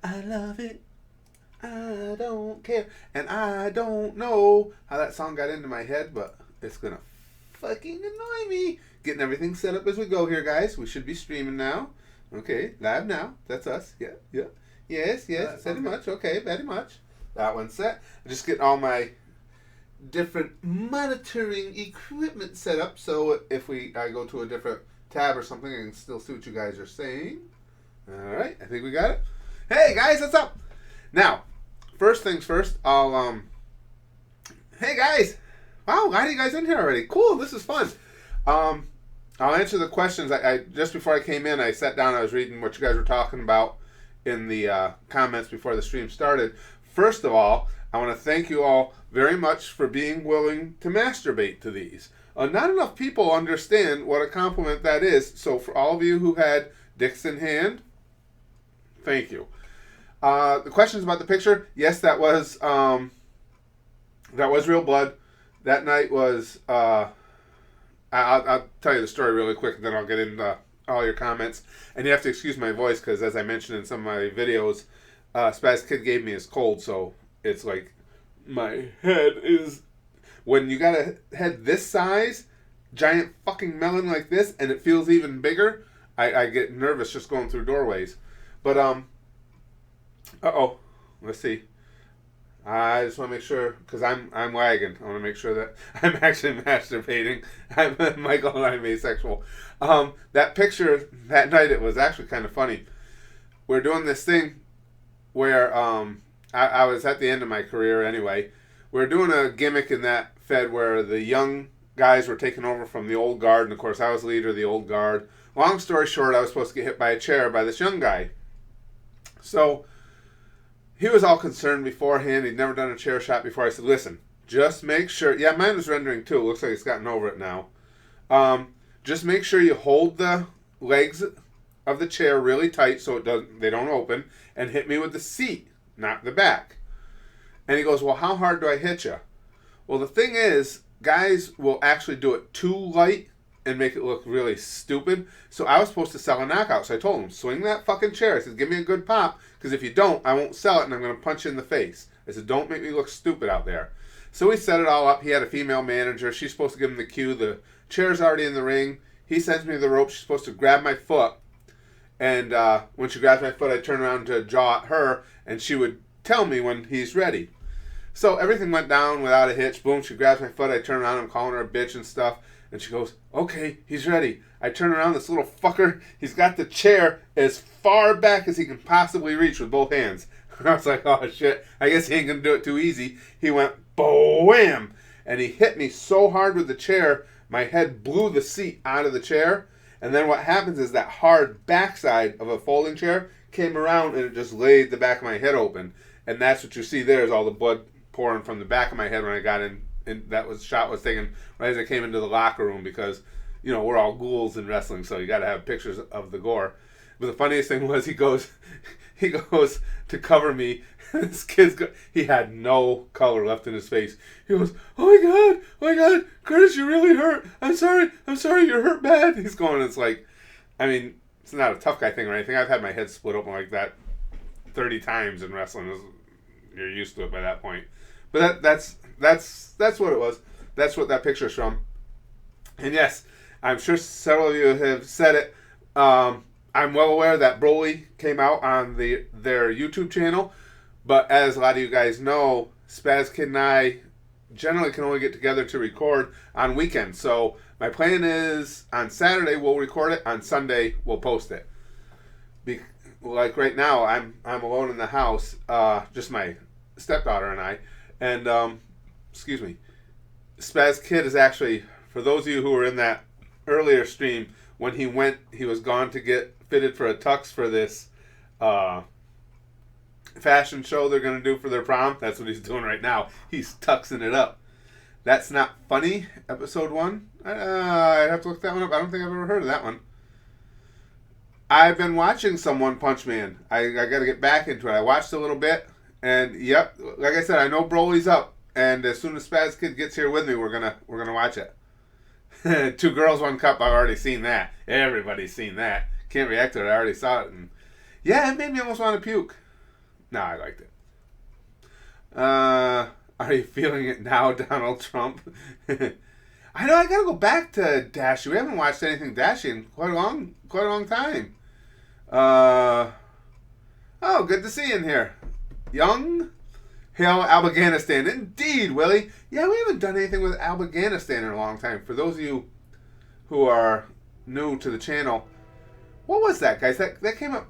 I love it. I don't care. And I don't know how that song got into my head, but it's gonna fucking annoy me. Getting everything set up as we go here, guys. We should be streaming now. Okay, live now. That's us. Yeah, yeah. Yes, yes. Very much. Okay, very much. That one's set. I just getting all my different monitoring equipment set up, so if I go to a different tab or something, I can still see what you guys are saying. All right, I think we got it. Hey guys, what's up? Now, first things first, hey guys, wow, why are you guys in here already? Cool, this is fun. I'll answer the questions. I just before I came in, I sat down. I was reading what you guys were talking about in the comments before the stream started. First of all, I want to thank you all very much for being willing to masturbate to these. Not enough people understand what a compliment that is. So for all of you who had dicks in hand, thank you. The questions about the picture, yes, that was real blood. That night was. I'll tell you the story really quick, and then I'll get into all your comments. And you have to excuse my voice because, as I mentioned in some of my videos, Spaz Kid gave me his cold, so it's like my head is. When you got a head this size, giant fucking melon like this, and it feels even bigger, I get nervous just going through doorways. But let's see. I just want to make sure, because I'm lagging. I want to make sure that I'm actually masturbating. Michael and I'm asexual. That picture that night, it was actually kind of funny. We're doing this thing where I was at the end of my career anyway. We're doing a gimmick in that Fed where the young guys were taking over from the old guard, and of course I was leader of the old guard. Long story short, I was supposed to get hit by a chair by this young guy. So he was all concerned beforehand. He'd never done a chair shot before. I said, listen, just make sure. Yeah, mine was rendering too. It looks like it's gotten over it now. Just make sure you hold the legs of the chair really tight so they don't open, and hit me with the seat, not the back. And he goes, well, how hard do I hit you? Well, the thing is, guys will actually do it too light and make it look really stupid. So I was supposed to sell a knockout. So I told him, swing that fucking chair. I said, give me a good pop, because if you don't, I won't sell it and I'm going to punch you in the face. I said, don't make me look stupid out there. So we set it all up. He had a female manager. She's supposed to give him the cue. The chair's already in the ring. He sends me the rope. She's supposed to grab my foot. And when she grabs my foot, I turn around to jaw at her, and she would tell me when he's ready. So everything went down without a hitch. Boom, she grabs my foot. I turn around. I'm calling her a bitch and stuff. And she goes, okay, he's ready. I turn around, this little fucker, he's got the chair as far back as he can possibly reach with both hands. I was like, oh shit, I guess he ain't gonna do it too easy. He went, wham! And he hit me so hard with the chair, my head blew the seat out of the chair. And then what happens is that hard backside of a folding chair came around and it just laid the back of my head open. And that's what you see there is all the blood pouring from the back of my head when I got in. And shot was taken right as I came into the locker room because, you know, we're all ghouls in wrestling, so you got to have pictures of the gore. But the funniest thing was he goes to cover me. This he had no color left in his face. He goes, oh my god, Curtis, you really hurt. I'm sorry, you're hurt bad. He's going, it's like, I mean, it's not a tough guy thing or anything. I've had my head split open like that 30 times in wrestling. You're used to it by that point. But that's what it was. That's what that picture's from. And yes, I'm sure several of you have said it. I'm well aware that Broly came out on their YouTube channel, but as a lot of you guys know, Spaz Kid and I generally can only get together to record on weekends. So my plan is on Saturday we'll record it, on Sunday we'll post it. Like right now, I'm alone in the house, just my stepdaughter and I, and excuse me, Spaz Kid is actually, for those of you who were in that earlier stream, when he was gone to get fitted for a tux for this fashion show they're going to do for their prom. That's what he's doing right now. He's tuxing it up. That's Not Funny, episode 1. I have to look that one up. I don't think I've ever heard of that one. I've been watching some One Punch Man. I got to get back into it. I watched a little bit, and yep, like I said, I know Broly's up. And as soon as Spaz Kid gets here with me, we're gonna watch it. 2 Girls, 1 Cup. I've already seen that. Everybody's seen that. Can't react to it. I already saw it, and yeah, it made me almost want to puke. No, I liked it. Are you feeling it now, Donald Trump? I know I gotta go back to Dashi. We haven't watched anything Dashi in quite a long time. Uh, oh, good to see you in here. Young, hail Afghanistan. Indeed, Willie. Yeah, we haven't done anything with Afghanistan in a long time. For those of you who are new to the channel, what was that, guys? That came up.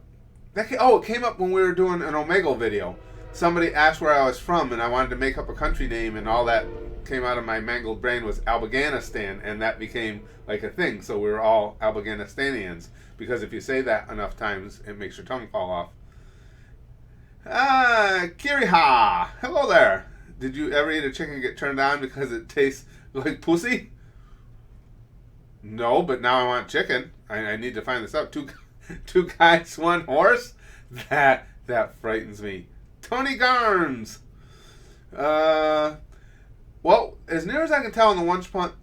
It came up when we were doing an Omegle video. Somebody asked where I was from, and I wanted to make up a country name, and all that came out of my mangled brain was Afghanistan, and that became like a thing. So we were all Afghanistanians, because if you say that enough times, it makes your tongue fall off. Kiriha, hello there. Did you ever eat a chicken and get turned on because it tastes like pussy? No, but now I want chicken. I need to find this out. Two guys, one horse? That frightens me. Tony Garns. Well, as near as I can tell on the One Punch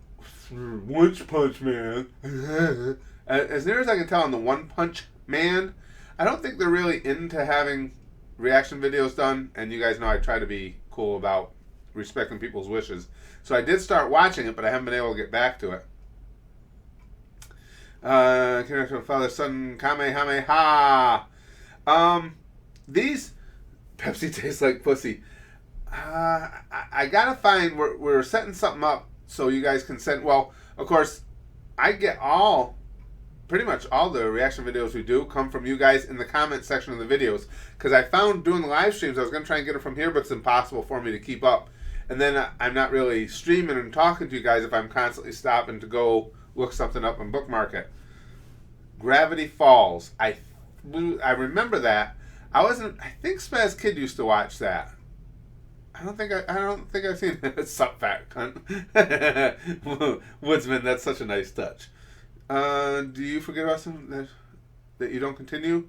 Man. As near as I can tell on the One Punch Man, I don't think they're really into having reaction videos done. And you guys know I try to be cool about respecting people's wishes. So I did start watching it, but I haven't been able to get back to it. Father, son, Kamehameha. These Pepsi tastes like pussy. I gotta find, we're setting something up so you guys can send, well, of course, I get pretty much all the reaction videos we do come from you guys in the comment section of the videos, because I found doing the live streams, I was going to try and get it from here, but it's impossible for me to keep up. And then I'm not really streaming and talking to you guys if I'm constantly stopping to go look something up and bookmark it. Gravity Falls. I remember that. I think Spaz Kid used to watch that. I don't think I've seen it. Sup, fat cunt. Woodsman, that's such a nice touch. Do you forget about something that you don't continue?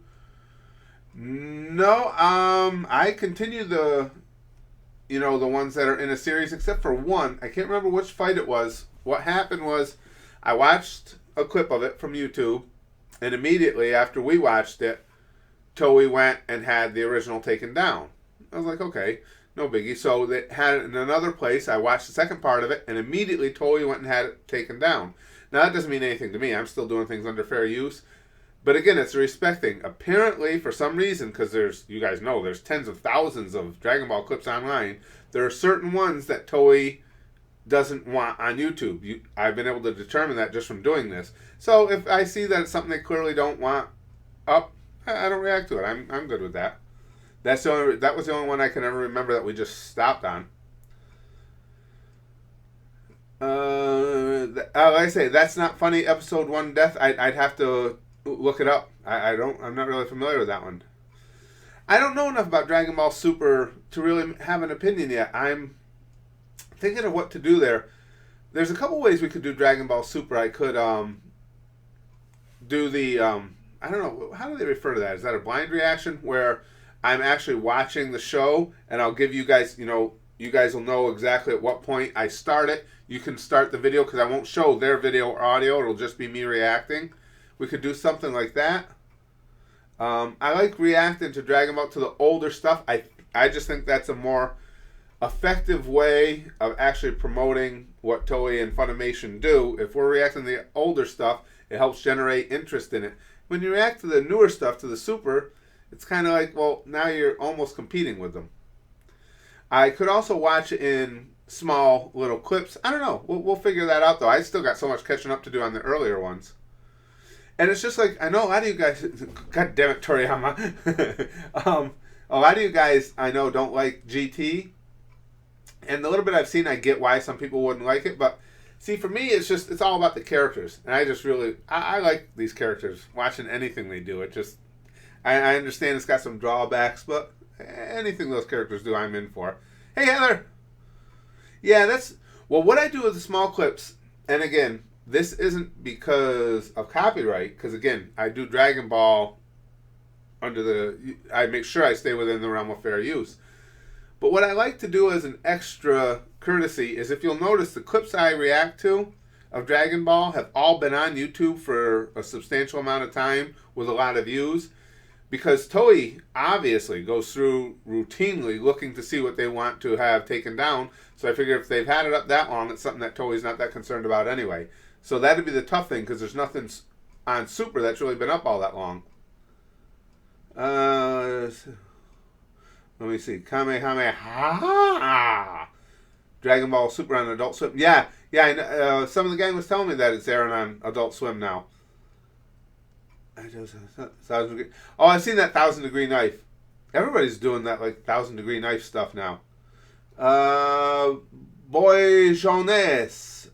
No, I continue the ones that are in a series, except for one. I can't remember which fight it was. What happened was, I watched a clip of it from YouTube, and immediately after we watched it, Toei went and had the original taken down. I was like, okay, no biggie. So they had it in another place. I watched the second part of it, and immediately Toei went and had it taken down. Now, that doesn't mean anything to me. I'm still doing things under fair use. But again, it's a respect thing. Apparently, for some reason, because you guys know, there's tens of thousands of Dragon Ball clips online, there are certain ones that Toei doesn't want on YouTube. I've been able to determine that just from doing this. So if I see that it's something they clearly don't want up, I don't react to it. I'm good with that. That was the only one I can ever remember that we just stopped on. Like I say, That's Not Funny, episode 1 death. I'd have to look it up. I'm not really familiar with that one. I don't know enough about Dragon Ball Super to really have an opinion yet. I'm thinking of what to do there. There's a couple ways we could do Dragon Ball Super. I could do the I don't know, how do they refer to that? Is that a blind reaction where I'm actually watching the show and I'll give you guys, you guys will know exactly at what point I start it. You can start the video because I won't show their video or audio. It'll just be me reacting. We could do something like that. I like reacting to Dragon Ball, to the older stuff. I just think that's a more effective way of actually promoting what Toei and Funimation do. If we're reacting to the older stuff, it helps generate interest in it. When you react to the newer stuff, to the Super, it's kind of like, well, now you're almost competing with them. I could also watch it in small little clips. I don't know. We'll figure that out, though. I still got so much catching up to do on the earlier ones. And it's just like, I know a lot of you guys, God damn it, Toriyama. A lot of you guys, I know, don't like GT. And the little bit I've seen, I get why some people wouldn't like it. But, see, for me, it's all about the characters. And I just really, I like these characters. Watching anything they do, I understand it's got some drawbacks, but anything those characters do, I'm in for. Hey, Heather! Yeah, what I do with the small clips, and again, this isn't because of copyright, because again, I do Dragon Ball I make sure I stay within the realm of fair use. But what I like to do as an extra courtesy is, if you'll notice, the clips I react to of Dragon Ball have all been on YouTube for a substantial amount of time with a lot of views. because Toei obviously goes through routinely looking to see what they want to have taken down. So I figure if they've had it up that long, it's something that Toei's not that concerned about anyway. So that'd be the tough thing because there's nothing on Super that's really been up all that long. Let me see. Kamehameha. Dragon Ball Super on Adult Swim. Yeah. Some of the gang was telling me that it's airing on Adult Swim now. Oh, I've seen that 1,000 Degree Knife. Everybody's doing that like 1,000 Degree Knife stuff now. Boy Jonas.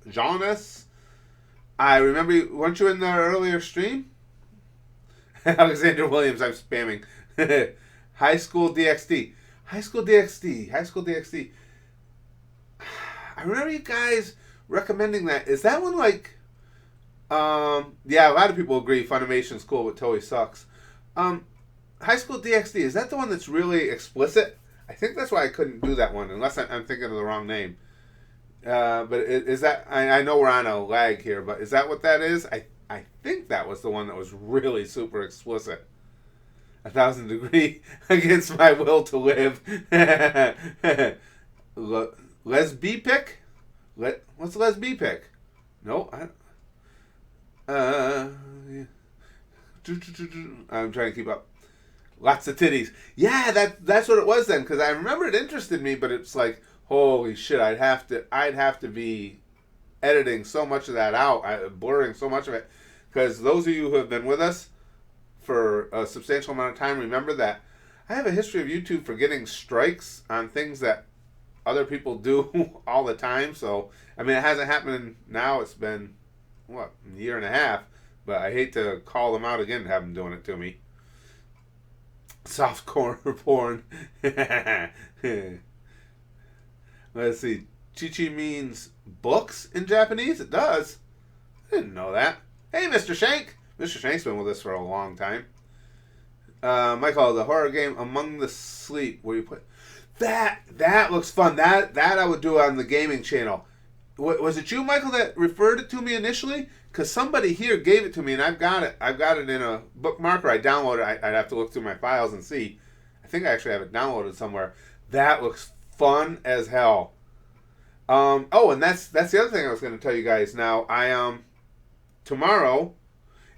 I remember, weren't you in the earlier stream? Alexander Williams, I'm spamming. High School DxD. I remember you guys recommending that. Is that one like... yeah, a lot of people agree Funimation's cool, but Toei sucks. High School DxD, is that the one that's really explicit? I think that's why I couldn't do that one, unless I'm thinking of the wrong name. But is that... I know we're on a lag here, but is that what that is? I think that was the one that was really super explicit. 1,000 Degree Against My Will to Live. Lesbipic? What's Lesbipic? No, I'm trying to keep up. Lots of titties. Yeah, that's what it was then, because I remember it interested me, but it's like, holy shit, I'd have to be editing so much of that out, blurring so much of it, because those of you who have been with us for a substantial amount of time remember that I have a history of YouTube for getting strikes on things that other people do all the time. So, I mean, it hasn't happened now. It's been, a year and a half. But I hate to call them out again and have them doing it to me. Softcore porn. Let's see. Chi-Chi means books in Japanese? It does. I didn't know that. Hey, Mr. Shank. Mr. Shank's been with us for a long time. Michael, the horror game Among the Sleep, where you put... That looks fun. That I would do on the gaming channel. Was it you, Michael, that referred it to me initially? Because somebody here gave it to me, and I've got it. I've got it in a bookmarker. I downloaded it. I'd have to look through my files and see. I think I actually have it downloaded somewhere. That looks fun as hell. And that's the other thing I was going to tell you guys. Now, tomorrow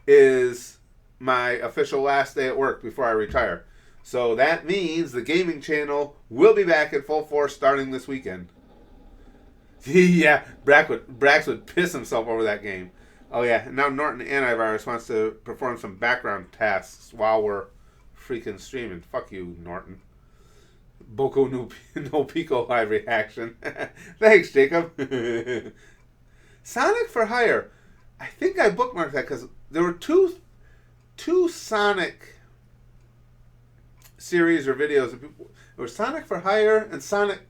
is my official last day at work before I retire. So that means the gaming channel will be back in full force starting this weekend. Yeah, Brax would piss himself over that game. Oh yeah, now Norton Antivirus wants to perform some background tasks while we're freaking streaming. Fuck you, Norton. Boku no Pico live reaction. Thanks, Jacob. Sonic for Hire. I think I bookmarked that because there were two Sonic series or videos. There was Sonic for Hire and Sonic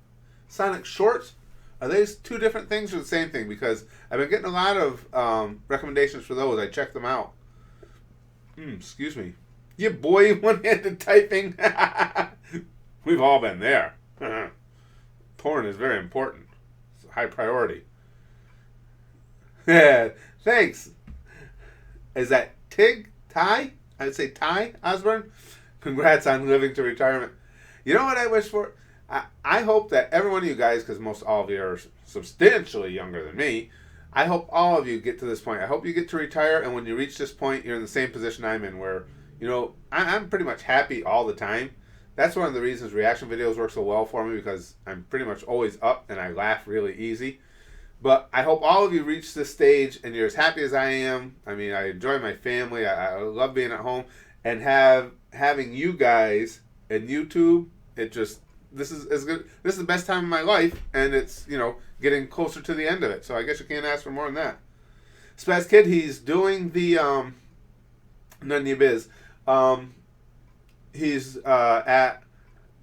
Shorts. Are these two different things or the same thing? Because I've been getting a lot of recommendations for those. I checked them out. Excuse me. Yeah, boy, one-handed typing. We've all been there. Porn is very important. It's a high priority. Yeah, thanks. Is that Ty? I'd say Ty Osborne. Congrats on living to retirement. You know what I wish for? I hope that every one of you guys, because most all of you are substantially younger than me, I hope all of you get to this point. I hope you get to retire, and when you reach this point, you're in the same position I'm in, where, I'm pretty much happy all the time. That's one of the reasons reaction videos work so well for me, because I'm pretty much always up, and I laugh really easy. But I hope all of you reach this stage, and you're as happy as I am. I mean, I enjoy my family. I love being at home, and having you guys and YouTube. This is as good. This is the best time of my life, and it's getting closer to the end of it. So I guess you can't ask for more than that. Spaz Kid, he's doing the none of you biz. He's at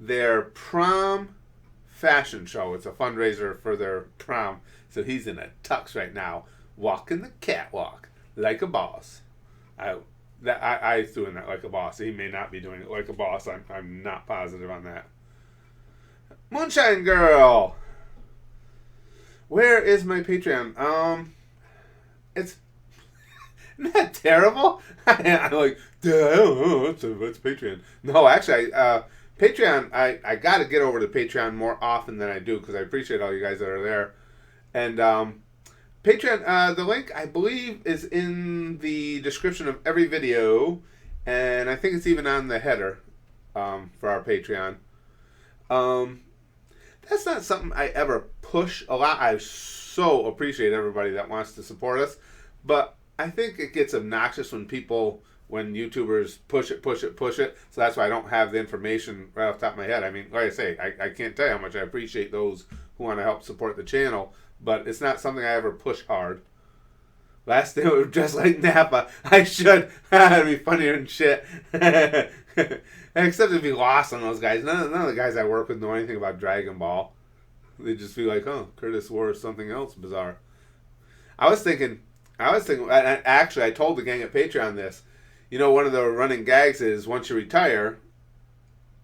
their prom fashion show. It's a fundraiser for their prom. So he's in a tux right now, walking the catwalk like a boss. I threw in that like a boss. He may not be doing it like a boss. I'm not positive on that. Moonshine Girl. Where is my Patreon? It's Isn't that terrible? I'm like, duh, I don't know. What's Patreon? No, actually, Patreon, I got to get over to Patreon more often than I do because I appreciate all you guys that are there. And Patreon, the link, I believe, is in the description of every video. And I think it's even on the header for our Patreon. That's not something I ever push a lot. I so appreciate everybody that wants to support us. But I think it gets obnoxious when YouTubers push it. So that's why I don't have the information right off the top of my head. I mean, like I say, I can't tell you how much I appreciate those who want to help support the channel. But it's not something I ever push hard. Last day was just like Nappa. I should. It'd be funnier than shit. Except it'd be lost on those guys. None of the guys I work with know anything about Dragon Ball. They just feel like, oh, Curtis wore something else bizarre. I was thinking, actually, I told the gang at Patreon this. You know, one of the running gags is once you retire,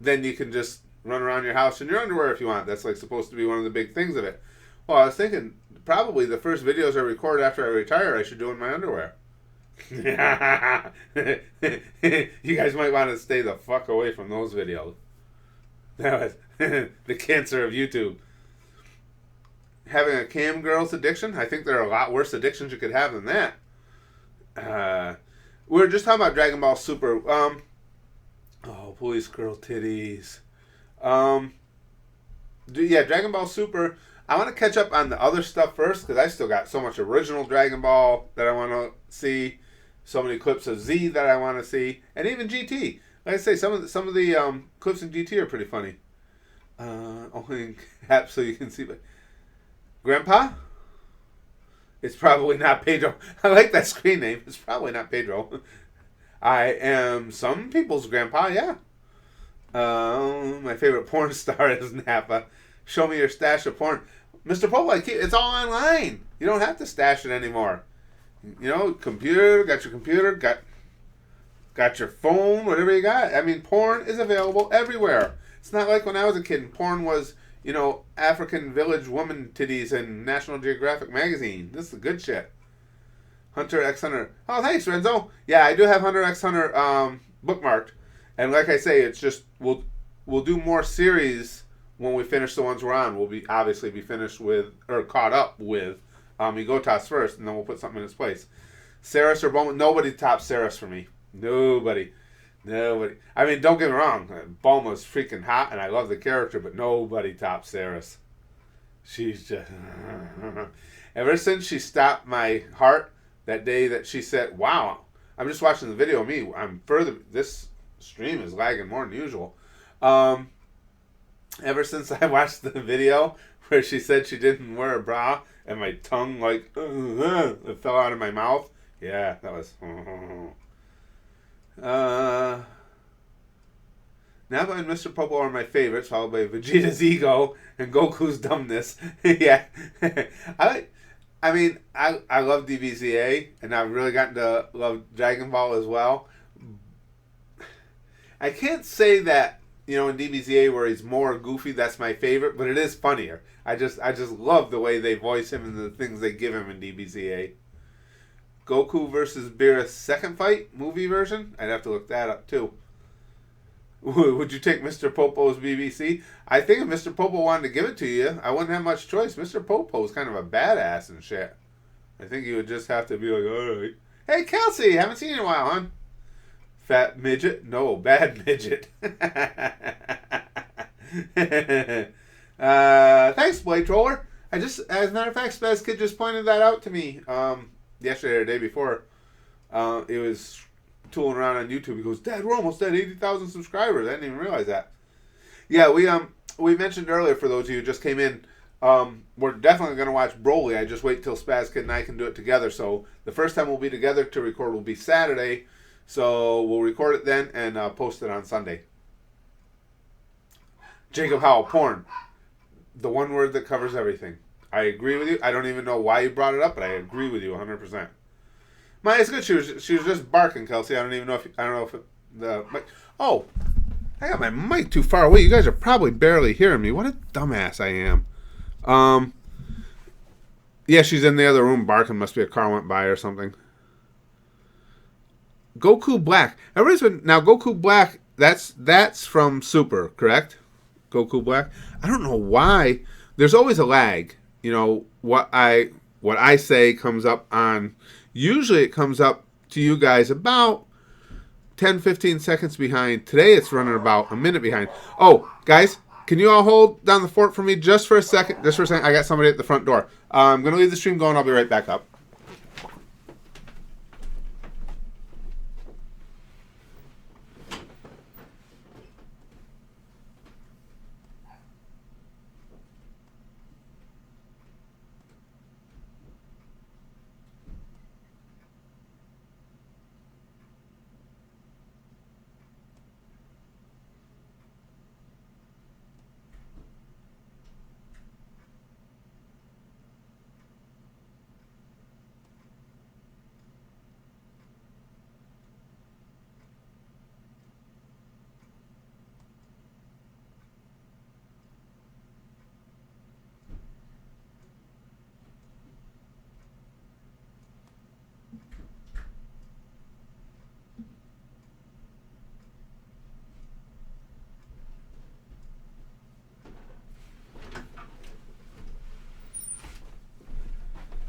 then you can just run around your house in your underwear if you want. That's like supposed to be one of the big things of it. Well, I was thinking probably the first videos I record after I retire, I should do in my underwear. You guys might want to stay the fuck away from those videos. That was the cancer of YouTube. Having a cam girl's addiction, I think there are a lot worse addictions you could have than that. We were just talking about Dragon Ball Super. Police girl titties. Dragon Ball Super. I want to catch up on the other stuff first because I still got so much original Dragon Ball that I want to see. So many clips of Z that I want to see, and even GT. Like I say, some of the clips in GT are pretty funny. Only app so you can see. But Grandpa? It's probably not Pedro. I like that screen name. It's probably not Pedro. I am some people's grandpa. Yeah. My favorite porn star is Nappa. Show me your stash of porn. Mr. Pope, it's all online. You don't have to stash it anymore. You know, got your computer, got your phone, whatever you got. I mean, porn is available everywhere. It's not like when I was a kid and porn was, you know, African village woman titties in National Geographic magazine. This is the good shit. Hunter x Hunter. Oh, thanks, Renzo. Yeah, I do have Hunter x Hunter bookmarked. And like I say, it's just, we'll do more series when we finish the ones we're on. We'll obviously be finished with, or caught up with, Igotas first, and then we'll put something in its place. Saris or Bulma, nobody tops Saris for me. Nobody. I mean, don't get me wrong. Bulma's freaking hot, and I love the character, but nobody tops Saris. She's just... Ever since she stopped my heart that day that she said, wow, I'm just watching the video of me. This stream is lagging more than usual. Ever since I watched the video where she said she didn't wear a bra, and my tongue, it fell out of my mouth. Yeah, that was... Nappa and Mr. Popo are my favorites, followed by Vegeta's ego and Goku's dumbness. Yeah. I love DBZA, and I've really gotten to love Dragon Ball as well. I can't say that, you know, in DBZA where he's more goofy, that's my favorite, but it is funnier. I just love the way they voice him and the things they give him in DBZA. Goku versus Beerus second fight, movie version? I'd have to look that up too. Would you take Mr. Popo's BBC? I think if Mr. Popo wanted to give it to you, I wouldn't have much choice. Mr. Popo's kind of a badass and shit. I think you would just have to be like, alright. Hey, Kelsey, haven't seen you in a while, hon. Fat midget? No, bad midget. Thanks, Blade Troller. As a matter of fact, Spaz Kid just pointed that out to me yesterday or the day before. It was tooling around on YouTube. He goes, Dad, we're almost at 80,000 subscribers. I didn't even realize that. Yeah, we mentioned earlier, for those of you who just came in, we're definitely going to watch Broly. I just wait till Spaz Kid and I can do it together. So the first time we'll be together to record will be Saturday. So we'll record it then and post it on Sunday. Jacob Howell, porn. The one word that covers everything. I agree with you. I don't even know why you brought it up, but I agree with you 100%. It's good. She was just barking, Kelsey. I don't know if the mic. Oh, I got my mic too far away. You guys are probably barely hearing me. What a dumbass I am. Yeah, she's in the other room barking. Must be a car went by or something. Goku Black. Everybody's been now Goku Black. That's from Super, correct? Goku Black. I don't know why. There's always a lag. You know what I say comes up on. Usually it comes up to you guys about 10-15 seconds behind. Today it's running about a minute behind. Oh, guys, can you all hold down the fort for me just for a second? Just for a second. I got somebody at the front door. I'm going to leave the stream going. I'll be right back up.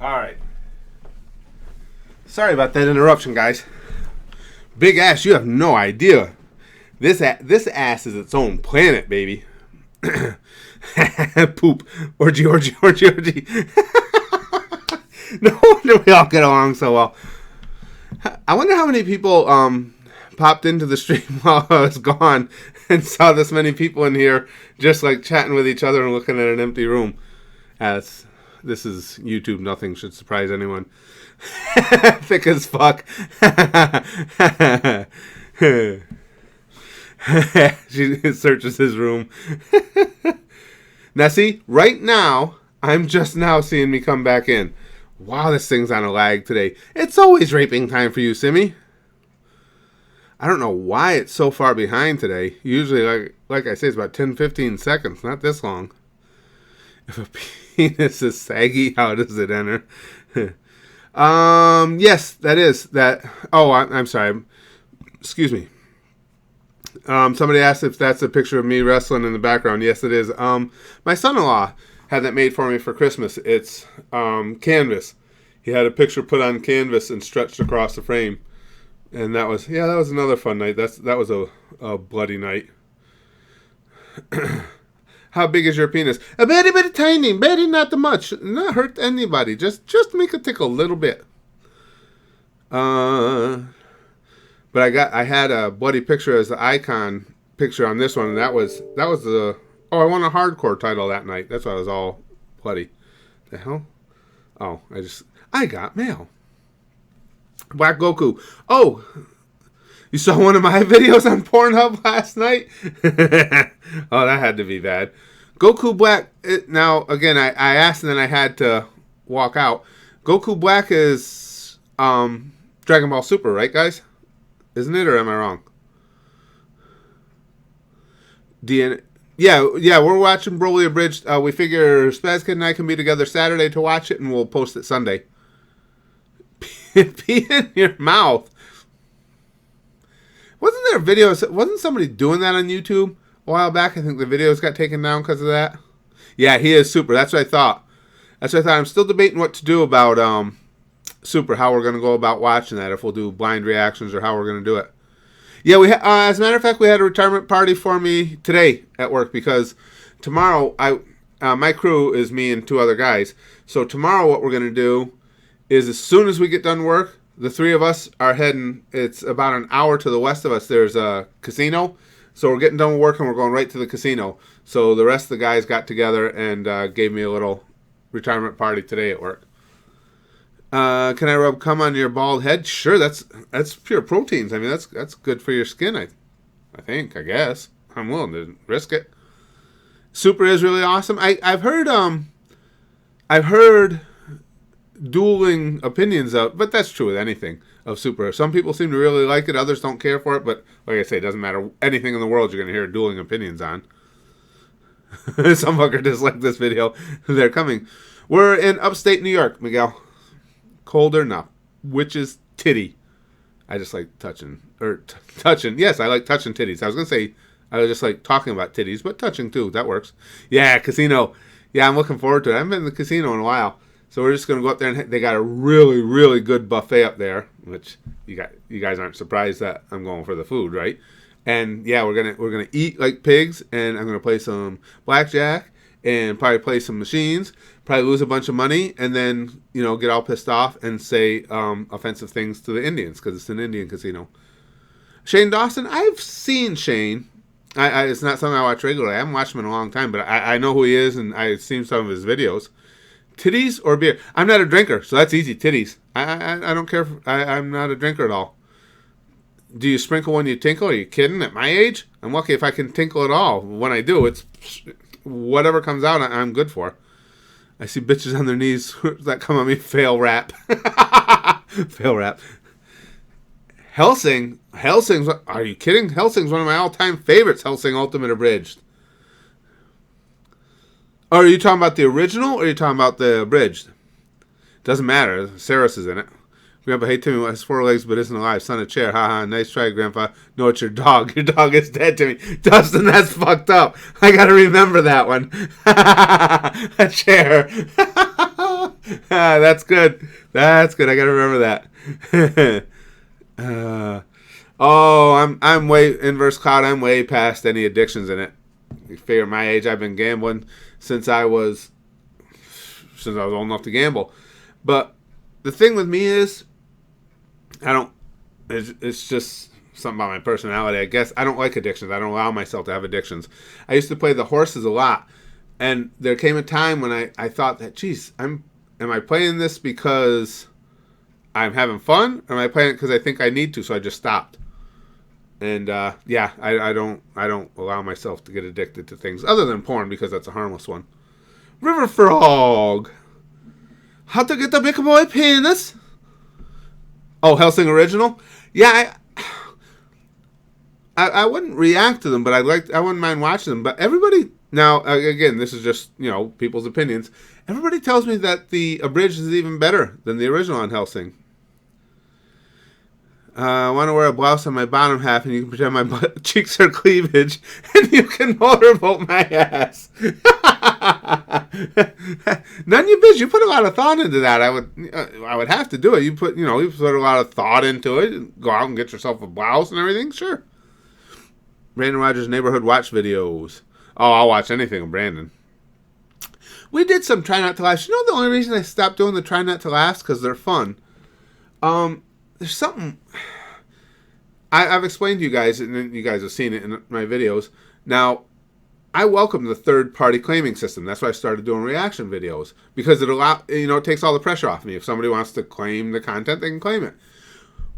All right. Sorry about that interruption, guys. Big Ass, you have no idea. This ass is its own planet, baby. Poop. Orgy. No wonder we all get along so well. I wonder how many people popped into the stream while I was gone and saw this many people in here just like chatting with each other and looking at an empty room. This is YouTube. Nothing should surprise anyone. Thick as fuck. She searches his room. Now see, right now, I'm just now seeing me come back in. Wow, this thing's on a lag today. It's always raping time for you, Simmy. I don't know why it's so far behind today. Usually, like I say, it's about 10-15 seconds, not this long. If a penis is saggy, how does it enter? Yes, that is that. Oh, I'm sorry. Excuse me. Somebody asked if that's a picture of me wrestling in the background. Yes, it is. My son-in-law had that made for me for Christmas. It's canvas. He had a picture put on canvas and stretched across the frame, and that was another fun night. That was a bloody night. How big is your penis? A very, very tiny. Very not much. Not hurt anybody. Just make it tickle a little bit. But I had a bloody picture as the icon picture on this one, and that was the I won a hardcore title that night. That's why I was all bloody. The hell? Oh, I got mail. Black Goku. Oh, you saw one of my videos on Pornhub last night? Oh, that had to be bad. Goku Black. Now, again, I asked and then I had to walk out. Goku Black is Dragon Ball Super, right, guys? Isn't it, or am I wrong? Yeah, we're watching Broly Abridged. We figure Spaz Kid and I can be together Saturday to watch it, and we'll post it Sunday. Pee in your mouth. Wasn't there a video? Wasn't somebody doing that on YouTube a while back? I think the videos got taken down because of that. Yeah, he is Super. That's what I thought. I'm still debating what to do about Super, how we're going to go about watching that, if we'll do blind reactions or how we're going to do it. Yeah, as a matter of fact, we had a retirement party for me today at work because tomorrow, my crew is me and two other guys. So tomorrow what we're going to do is as soon as we get done work, the three of us are heading, it's about an hour to the west of us, there's a casino. So we're getting done with work and we're going right to the casino. So the rest of the guys got together and gave me a little retirement party today at work. Can I rub cum on your bald head? Sure, that's pure proteins. I mean, that's good for your skin, I guess. I'm willing to risk it. Super is really awesome. I've heard dueling opinions of, but that's true with anything of Super. Some people seem to really like it, others don't care for it, but like I say, it doesn't matter. Anything in the world you're going to hear dueling opinions on. Some fucker disliked this video. They're coming. We're in upstate New York, Miguel. Colder? No. Witch's titty. I just like touching. Yes, I like touching titties. I was gonna say I was just like talking about titties, but touching too. That works. Yeah, casino. Yeah, I'm looking forward to it. I haven't been in the casino in a while, so we're just gonna go up there and they got a really, really good buffet up there, which you guys aren't surprised that I'm going for the food, right? And yeah, we're gonna eat like pigs, and I'm gonna play some blackjack and probably play some machines, probably lose a bunch of money, and then get all pissed off and say offensive things to the Indians because it's an Indian casino. Shane Dawson, I've seen Shane. It's not something I watch regularly. I haven't watched him in a long time, but I know who he is, and I've seen some of his videos. Titties or beer? I'm not a drinker, so that's easy. Titties. I don't care. I'm not a drinker at all. Do you sprinkle when you tinkle? Are you kidding? At my age, I'm lucky if I can tinkle at all. When I do, it's whatever comes out, I'm good for. I see bitches on their knees that come on me. Fail rap. Fail rap. Hellsing's, are you kidding? Hellsing's one of my all-time favorites, Hellsing Ultimate Abridged. Are you talking about the original, or are you talking about the abridged? Doesn't matter. Saris is in it. Grandpa, hey Timmy, has 4 legs but isn't alive. Son of chair. Haha, nice try, Grandpa. No, it's your dog. Your dog is dead, Timmy. Dustin, that's fucked up. I gotta remember that one. A chair. That's good. That's good. I gotta remember that. I'm way inverse cloud. I'm way past any addictions in it. You figure my age, I've been gambling since I was old enough to gamble. But the thing with me is, it's just something about my personality. I guess I don't like addictions. I don't allow myself to have addictions. I used to play the horses a lot, and there came a time when I thought that, geez, am I playing this because I'm having fun, or am I playing it because I think I need to? So I just stopped. And I don't allow myself to get addicted to things other than porn because that's a harmless one. River Frog, how to get the big boy penis? Oh, Hellsing Original? Yeah, I wouldn't react to them, but I wouldn't mind watching them. But everybody now, again, this is just people's opinions. Everybody tells me that the abridged is even better than the original on Hellsing. I want to wear a blouse on my bottom half, and you can pretend my butt cheeks are cleavage, and you can motorboat my ass. None of you bitch. You put a lot of thought into that. I would have to do it. You put a lot of thought into it. Go out and get yourself a blouse and everything. Sure. Brandon Rogers Neighborhood Watch videos. Oh, I'll watch anything with Brandon. We did some Try Not to Laugh. You know the only reason I stopped doing the Try Not to Laugh because they're fun. There's something I've explained to you guys, and you guys have seen it in my videos. Now, I welcome the third-party claiming system. That's why I started doing reaction videos, because it takes all the pressure off me. If somebody wants to claim the content, they can claim it.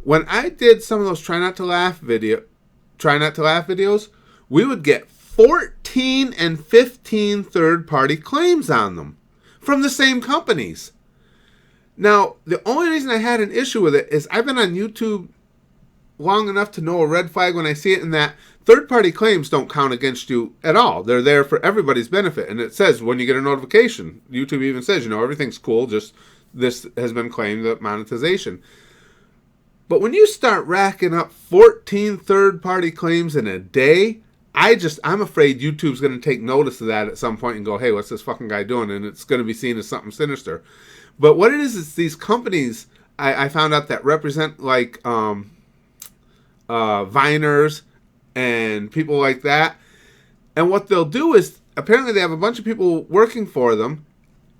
When I did some of those Try Not to Laugh videos, we would get 14 and 15 third-party claims on them from the same companies. Now, the only reason I had an issue with it is I've been on YouTube long enough to know a red flag when I see it, and that third-party claims don't count against you at all. They're there for everybody's benefit, and it says when you get a notification, YouTube even says, everything's cool, just this has been claimed, the monetization. But when you start racking up 14 third-party claims in a day, I'm afraid YouTube's going to take notice of that at some point and go, hey, what's this fucking guy doing? And it's going to be seen as something sinister. But what it is these companies I found out that represent like Viners and people like that. And what they'll do is apparently they have a bunch of people working for them,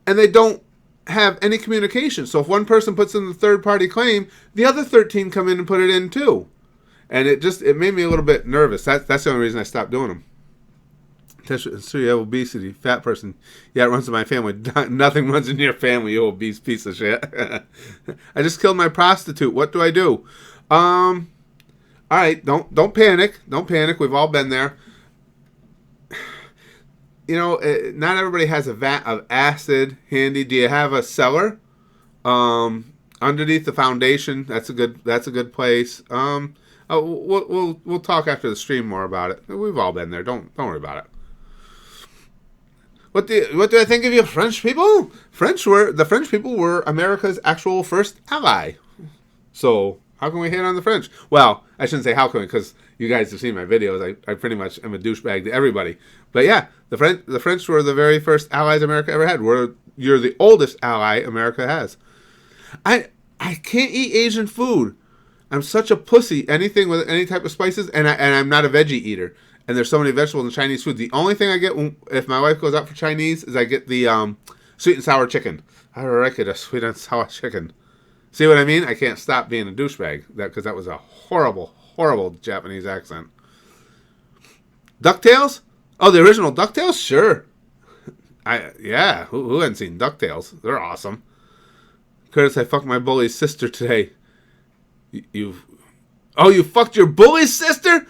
and they don't have any communication. So if one person puts in the third-party claim, the other 13 come in and put it in too. And it made me a little bit nervous. That's the only reason I stopped doing them. So you have obesity, fat person. Yeah, it runs in my family. Nothing runs in your family, you obese piece of shit. I just killed my prostitute. What do I do? All right, don't panic. Don't panic. We've all been there. Not everybody has a vat of acid handy. Do you have a cellar? Underneath the foundation. That's a good place. We'll talk after the stream more about it. We've all been there. Don't worry about it. What do I think of you French people? The French people were America's actual first ally. So How can we hate on the French? Well, I shouldn't say how can we, because you guys have seen my videos. I pretty much am a douchebag to everybody. But yeah, the French were the very first allies America ever had. You're the oldest ally America has. I can't eat Asian food. I'm such a pussy. Anything with any type of spices, and I'm not a veggie eater. And there's so many vegetables in Chinese food. The only thing I get if my wife goes out for Chinese is I get the sweet and sour chicken. I like it, a sweet and sour chicken. See what I mean? I can't stop being a douchebag because that was a horrible, horrible Japanese accent. DuckTales? Oh, the original DuckTales? Sure. Who hasn't seen DuckTales? They're awesome. Curtis, I fucked my bully's sister today. You fucked your bully's sister?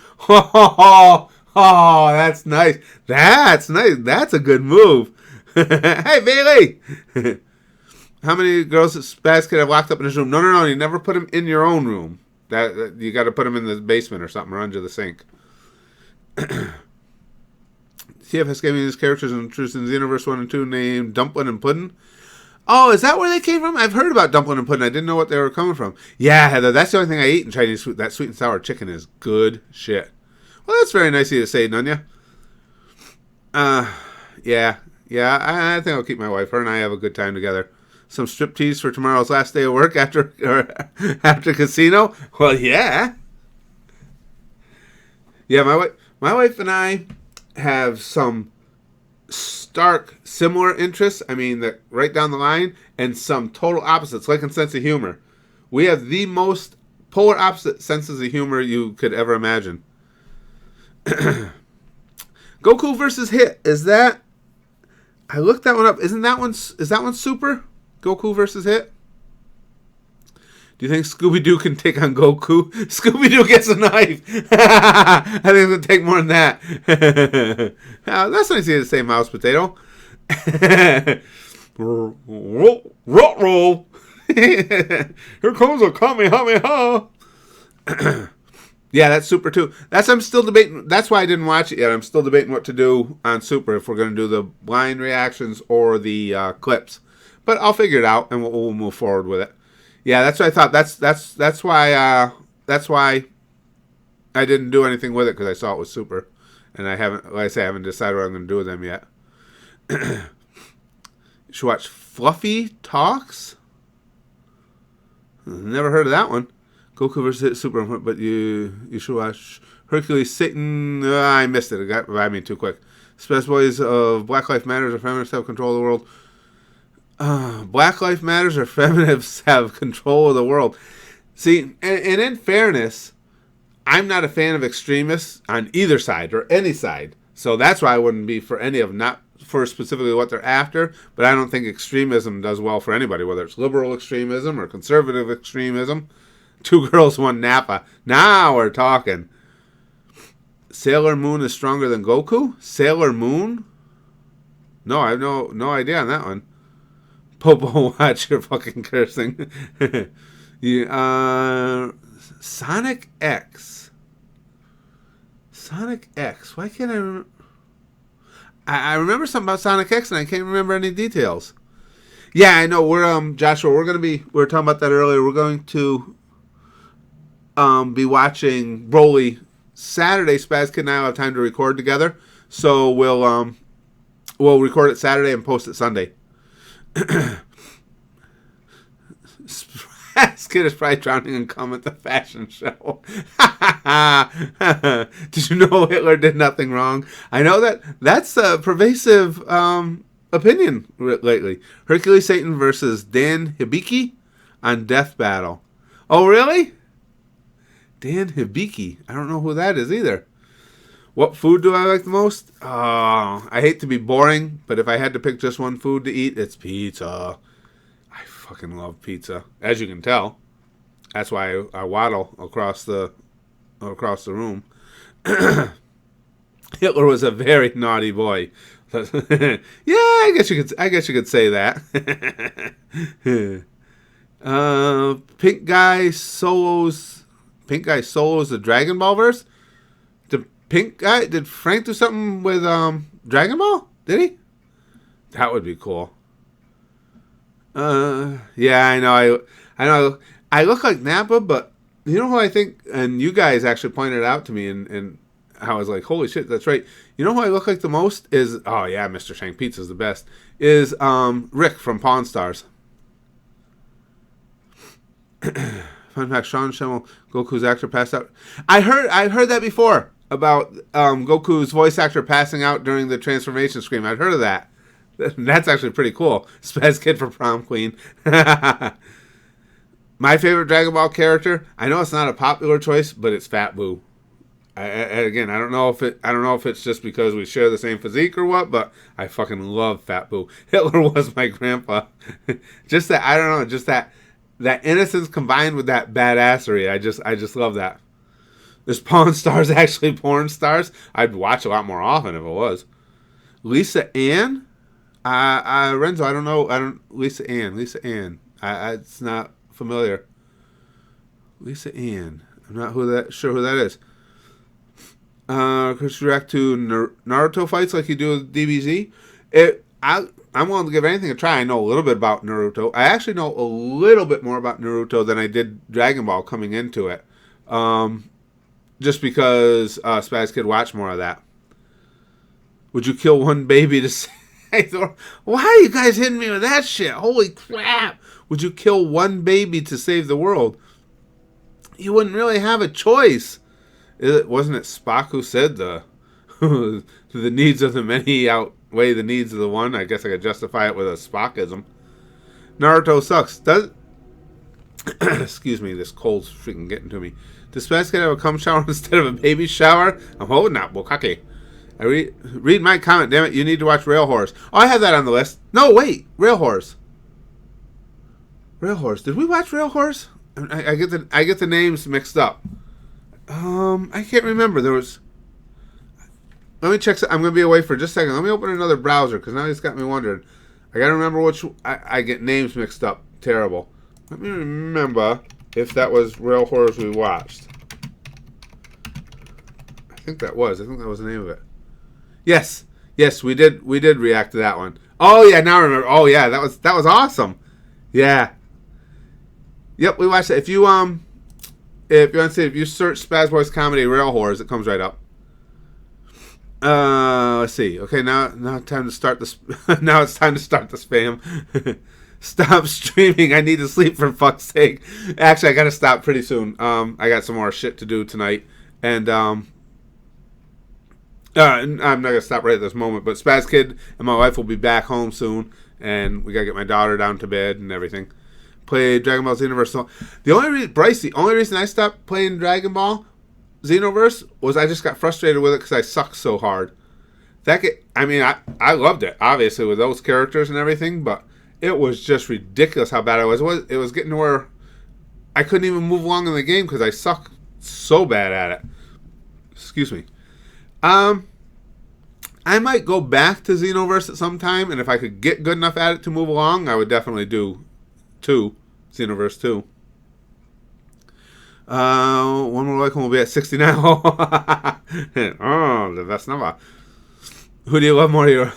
Oh, that's nice. That's nice. That's a good move. Hey, Bailey. How many girls does Spaz Kid have locked up in his room? No. You never put him in your own room. That you got to put him in the basement or something or under the sink. TFS gave me these characters in Truth in the Universe 1 and 2 named Dumplin' and Puddin'. Oh, is that where they came from? I've heard about Dumplin' and Puddin'. I didn't know what they were coming from. Yeah, Heather, that's the only thing I eat in Chinese food. That sweet and sour chicken is good shit. Well, that's very nice of you to say, Nunya. Yeah, I think I'll keep my wife. Her and I have a good time together. Some striptease for tomorrow's last day of work after casino? Well, yeah. Yeah, my wife and I have some stark similar interests. I mean, that right down the line, and some total opposites, like in sense of humor. We have the most polar opposite senses of humor you could ever imagine. Goku versus Hit. Is that? I looked that one up. Is that one super? Goku versus Hit? Do you think Scooby-Doo can take on Goku? Scooby-Doo gets a knife. I think it's going to take more than that. That's nice to say, Mouse Potato. Roll. Here comes a Kamehameha. Yeah, that's Super too. I'm still debating. That's why I didn't watch it yet. I'm still debating what to do on Super, if we're going to do the blind reactions or the clips. But I'll figure it out, and we'll move forward with it. Yeah, that's what I thought. That's why I didn't do anything with it, because I saw it was Super, and I haven't decided what I'm going to do with them yet. You should watch Fluffy Talks. Never heard of that one. Goku vs. Super, but you should watch Hercules Satan. I missed it. It got by me too quick. Space Boys of Black Lives Matters or Feminists Have Control of the World. Black Lives Matters or Feminists Have Control of the World. See, and in fairness, I'm not a fan of extremists on either side or any side. So that's why I wouldn't be for any of them. Not for specifically what they're after, but I don't think extremism does well for anybody, whether it's liberal extremism or conservative extremism. 2 girls, 1 Nappa. Now we're talking. Sailor Moon is stronger than Goku? Sailor Moon? No, I have no idea on that one. Popo, watch your fucking cursing. Sonic X. Sonic X. Why can't I remember? I remember something about Sonic X and I can't remember any details. Yeah, I know. We're Joshua. We were talking about that earlier. We're going to be watching Broly Saturday. Spaz Kid and I will have time to record together, so we'll record it Saturday and post it Sunday. Spaz Kid is probably drowning in cum at the fashion show. Did you know Hitler did nothing wrong? I know that's a pervasive opinion lately. Hercules Satan versus Dan Hibiki on Death Battle. Oh, really? Dan Hibiki. I don't know who that is either. What food do I like the most? Oh, I hate to be boring, but if I had to pick just one food to eat, it's pizza. I fucking love pizza, as you can tell. That's why I waddle across the room. Hitler was a very naughty boy. Yeah, I guess you could say that. Pink Guy solos the Dragon Ball verse. The Pink Guy, did Frank do something with Dragon Ball? Did he? That would be cool. Yeah, I know. I look like Nappa, but You know who I think, and you guys actually pointed it out to me, and how I was like, holy shit, that's right. You know who I look like the most is, oh yeah, Mr. Shank Pizza's the best, is Rick from Pawn Stars. Fun fact: Sean Schemmel, Goku's actor, passed out. I heard that before about Goku's voice actor passing out during the transformation scream. I'd heard of that. That's actually pretty cool. Spaz Kid for Prom Queen. My favorite Dragon Ball character. I know it's not a popular choice, but it's Fat Boo. Again, I don't know if it's just because we share the same physique or what, but I fucking love Fat Boo. Hitler was my grandpa. Just that, I don't know, just that innocence combined with that badassery. I just love that. Is Pawn Stars actually porn stars? I'd watch a lot more often if it was. Lisa Ann? Renzo, I don't know. Lisa Ann. It's not familiar. Lisa Ann. I'm not sure who that is. Chris, react to Naruto fights like you do with DBZ. I'm willing to give anything a try. I know a little bit about Naruto. I actually know a little bit more about Naruto than I did Dragon Ball coming into it. Just because Spaz Kid watched more of that. Would you kill one baby to save the world? Why are you guys hitting me with that shit? Holy crap. Would you kill one baby to save the world? You wouldn't really have a choice. Wasn't it Spock who said the needs of the many outweigh the needs of the one? I guess I could justify it with a Spockism. Naruto sucks. Excuse me, this cold's freaking getting to me. Does Spaz Kid have a cum shower instead of a baby shower? I'm hoping not, Bokake. I read my comment, damn it, you need to watch Rail Horse. Oh, I have that on the list. No, wait, Rail Horse. Rail Horse. Did we watch Rail Horse? I get the names mixed up. I can't remember. There was. Let me check. I'm going to be away for just a second. Let me open another browser because now it's got me wondering. I got to remember which. I get names mixed up. Terrible. Let me remember if that was Rail Horrors we watched. I think that was the name of it. Yes, we did react to that one. Oh yeah, now I remember. Oh yeah, that was awesome. Yeah. Yep, we watched it. If you want to see, if you search Spaz Boys Comedy Rail Horrors, it comes right up. Let's see. Okay, now time to start this. Now it's time to start the spam. Stop streaming. I need to sleep for fuck's sake. Actually, I gotta stop pretty soon. I got some more shit to do tonight, and I'm not gonna stop right at this moment. But Spaz Kid and my wife will be back home soon, and we gotta get my daughter down to bed and everything. Play Dragon Ball Xenoverse. The only reason I stopped playing Dragon Ball Xenoverse was I just got frustrated with it because I sucked so hard. I loved it, obviously, with those characters and everything, but it was just ridiculous how bad I was. It was getting to where I couldn't even move along in the game because I suck so bad at it. Excuse me. I might go back to Xenoverse at some time, and if I could get good enough at it to move along, I would definitely do Xenoverse 2. One more like one will be at 60 now. Oh, the best number. Who do you love more, your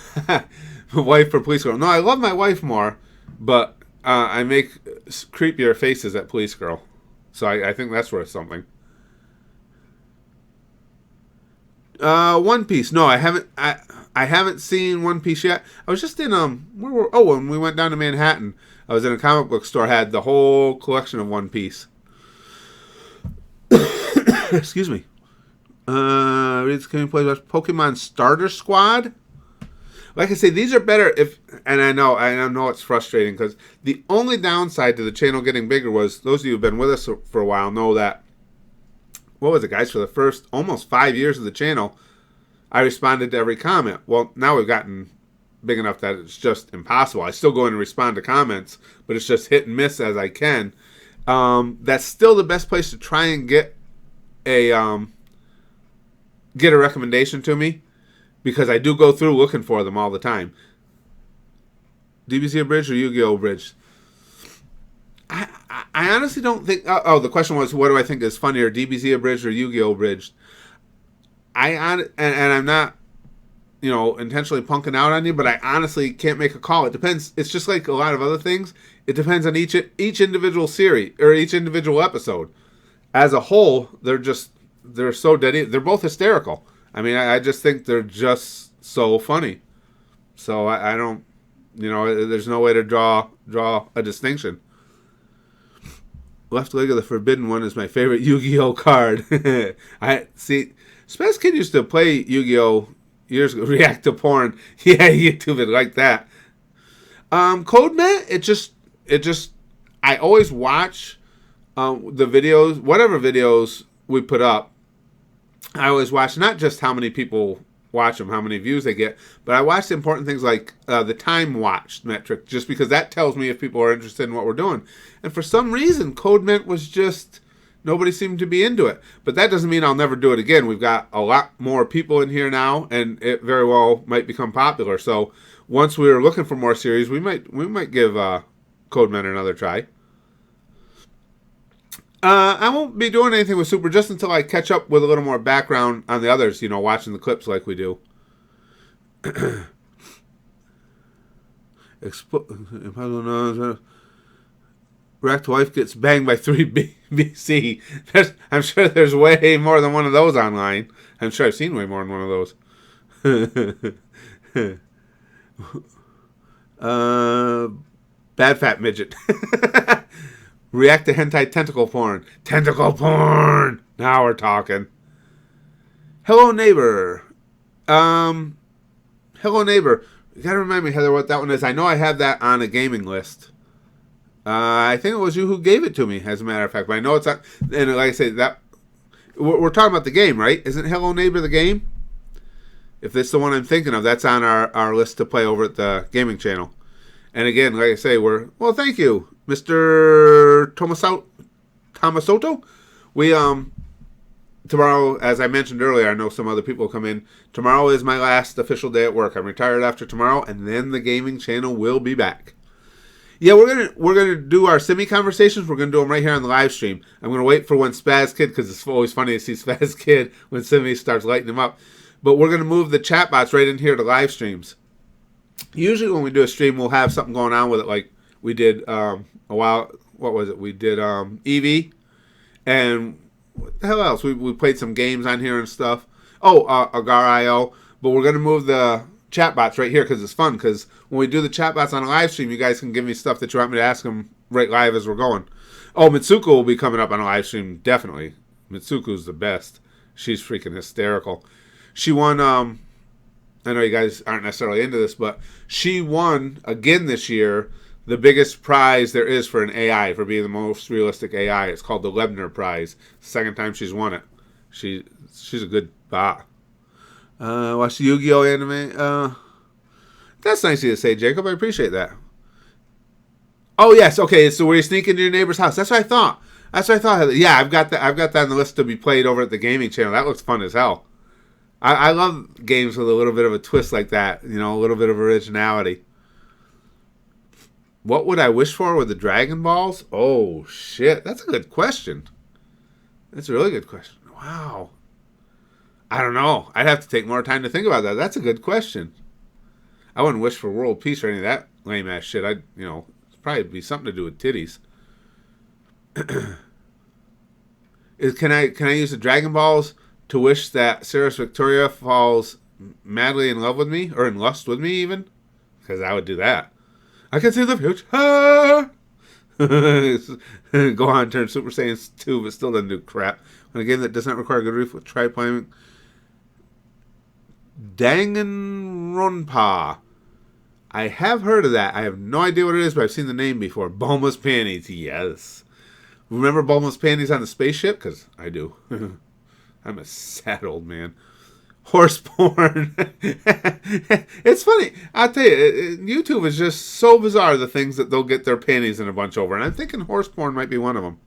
wife or Police Girl? No, I love my wife more, but I make creepier faces at Police Girl, so I think that's worth something. One Piece. No, I haven't. I haven't seen One Piece yet. I was just in when we went down to Manhattan, I was in a comic book store. Had the whole collection of One Piece. Excuse me. Can play Pokemon Starter Squad? Like I say, these are better and I know it's frustrating because the only downside to the channel getting bigger was those of you who've been with us for a while know that, what was it, guys? For the first almost 5 years of the channel, I responded to every comment. Well, now we've gotten big enough that it's just impossible. I still go in and respond to comments, but it's just hit and miss as I can. That's still the best place to try and get a recommendation to me, because I do go through looking for them all the time. DBZ Abridged or Yu-Gi-Oh! Abridged? I honestly don't think... the question was, what do I think is funnier, DBZ Abridged or Yu-Gi-Oh! Abridged? And I'm not, intentionally punking out on you, but I honestly can't make a call. It depends. It's just like a lot of other things. It depends on each individual series, or each individual episode. as a whole, they're so dead. They're both hysterical. I mean, I just think they're just so funny. So I don't, there's no way to draw a distinction. Left leg of the Forbidden One is my favorite Yu-Gi-Oh card. I see. Spaz Kid used to play Yu-Gi-Oh years ago. React to porn. Yeah, YouTube would like that. CodeNet. It just. I always watch the videos, whatever videos we put up. I always watch not just how many people watch them, how many views they get, but I watch the important things like the time watched metric, just because that tells me if people are interested in what we're doing. And for some reason, CodeMint was just, nobody seemed to be into it. But that doesn't mean I'll never do it again. We've got a lot more people in here now, and it very well might become popular. So once we're looking for more series, we might give CodeMint another try. I won't be doing anything with Super just until I catch up with a little more background on the others, watching the clips like we do. Wrecked wife gets banged by 3 BC. I'm sure there's way more than one of those online. I'm sure I've seen way more than one of those. Bad fat midget. React to hentai tentacle porn. Tentacle porn! Now we're talking. Hello, neighbor. Hello, neighbor. You gotta remind me, Heather, what that one is. I know I have that on a gaming list. I think it was you who gave it to me, as a matter of fact. But I know it's on. And like I say, that we're talking about the game, right? Isn't Hello, Neighbor the game? If this is the one I'm thinking of, that's on our list to play over at the gaming channel. And again, like I say, thank you, Mr. Tomasoto. We, tomorrow, as I mentioned earlier, I know some other people come in. Tomorrow is my last official day at work. I'm retired after tomorrow, and then the gaming channel will be back. Yeah, we're gonna do our semi conversations. We're gonna do them right here on the live stream. I'm gonna wait for when Spaz Kid, because it's always funny to see Spaz Kid when Simi starts lighting him up. But we're gonna move the chat bots right in here to live streams. Usually when we do a stream, we'll have something going on with it, like we did a while. What was it? We did EV, and what the hell else? We played some games on here and stuff. Oh, Agar.io. But we're gonna move the chat bots right here because it's fun. Because when we do the chat bots on a live stream, you guys can give me stuff that you want me to ask them right live as we're going. Oh, Mitsuko will be coming up on a live stream, definitely. Mitsuko's the best. She's freaking hysterical. She won. I know you guys aren't necessarily into this, but she won again this year the biggest prize there is for an AI, for being the most realistic AI. It's called the Lebner Prize. Second time she's won it. She's a good bot. Watch the Yu-Gi-Oh anime. That's nice of you to say, Jacob. I appreciate that. Oh yes, okay. So where you sneak into your neighbor's house? That's what I thought. Yeah, I've got that on the list to be played over at the gaming channel. That looks fun as hell. I love games with a little bit of a twist like that. A little bit of originality. What would I wish for with the Dragon Balls? Oh shit, that's a good question. That's a really good question. Wow. I don't know. I'd have to take more time to think about that. That's a good question. I wouldn't wish for world peace or any of that lame ass shit. It'd probably be something to do with titties. Can I use the Dragon Balls to wish that Cirrus Victoria falls madly in love with me, or in lust with me even? Because I would do that. I can see the future. Go on, turn Super Saiyan 2, but still doesn't do crap. In a game that does not require good reef, try playing Danganronpa. I have heard of that. I have no idea what it is, but I've seen the name before. Bulma's Panties, yes. Remember Bulma's Panties on the spaceship? Because I do. I'm a sad old man. Horse porn. It's funny. I'll tell you, YouTube is just so bizarre, the things that they'll get their panties in a bunch over. And I'm thinking horse porn might be one of them.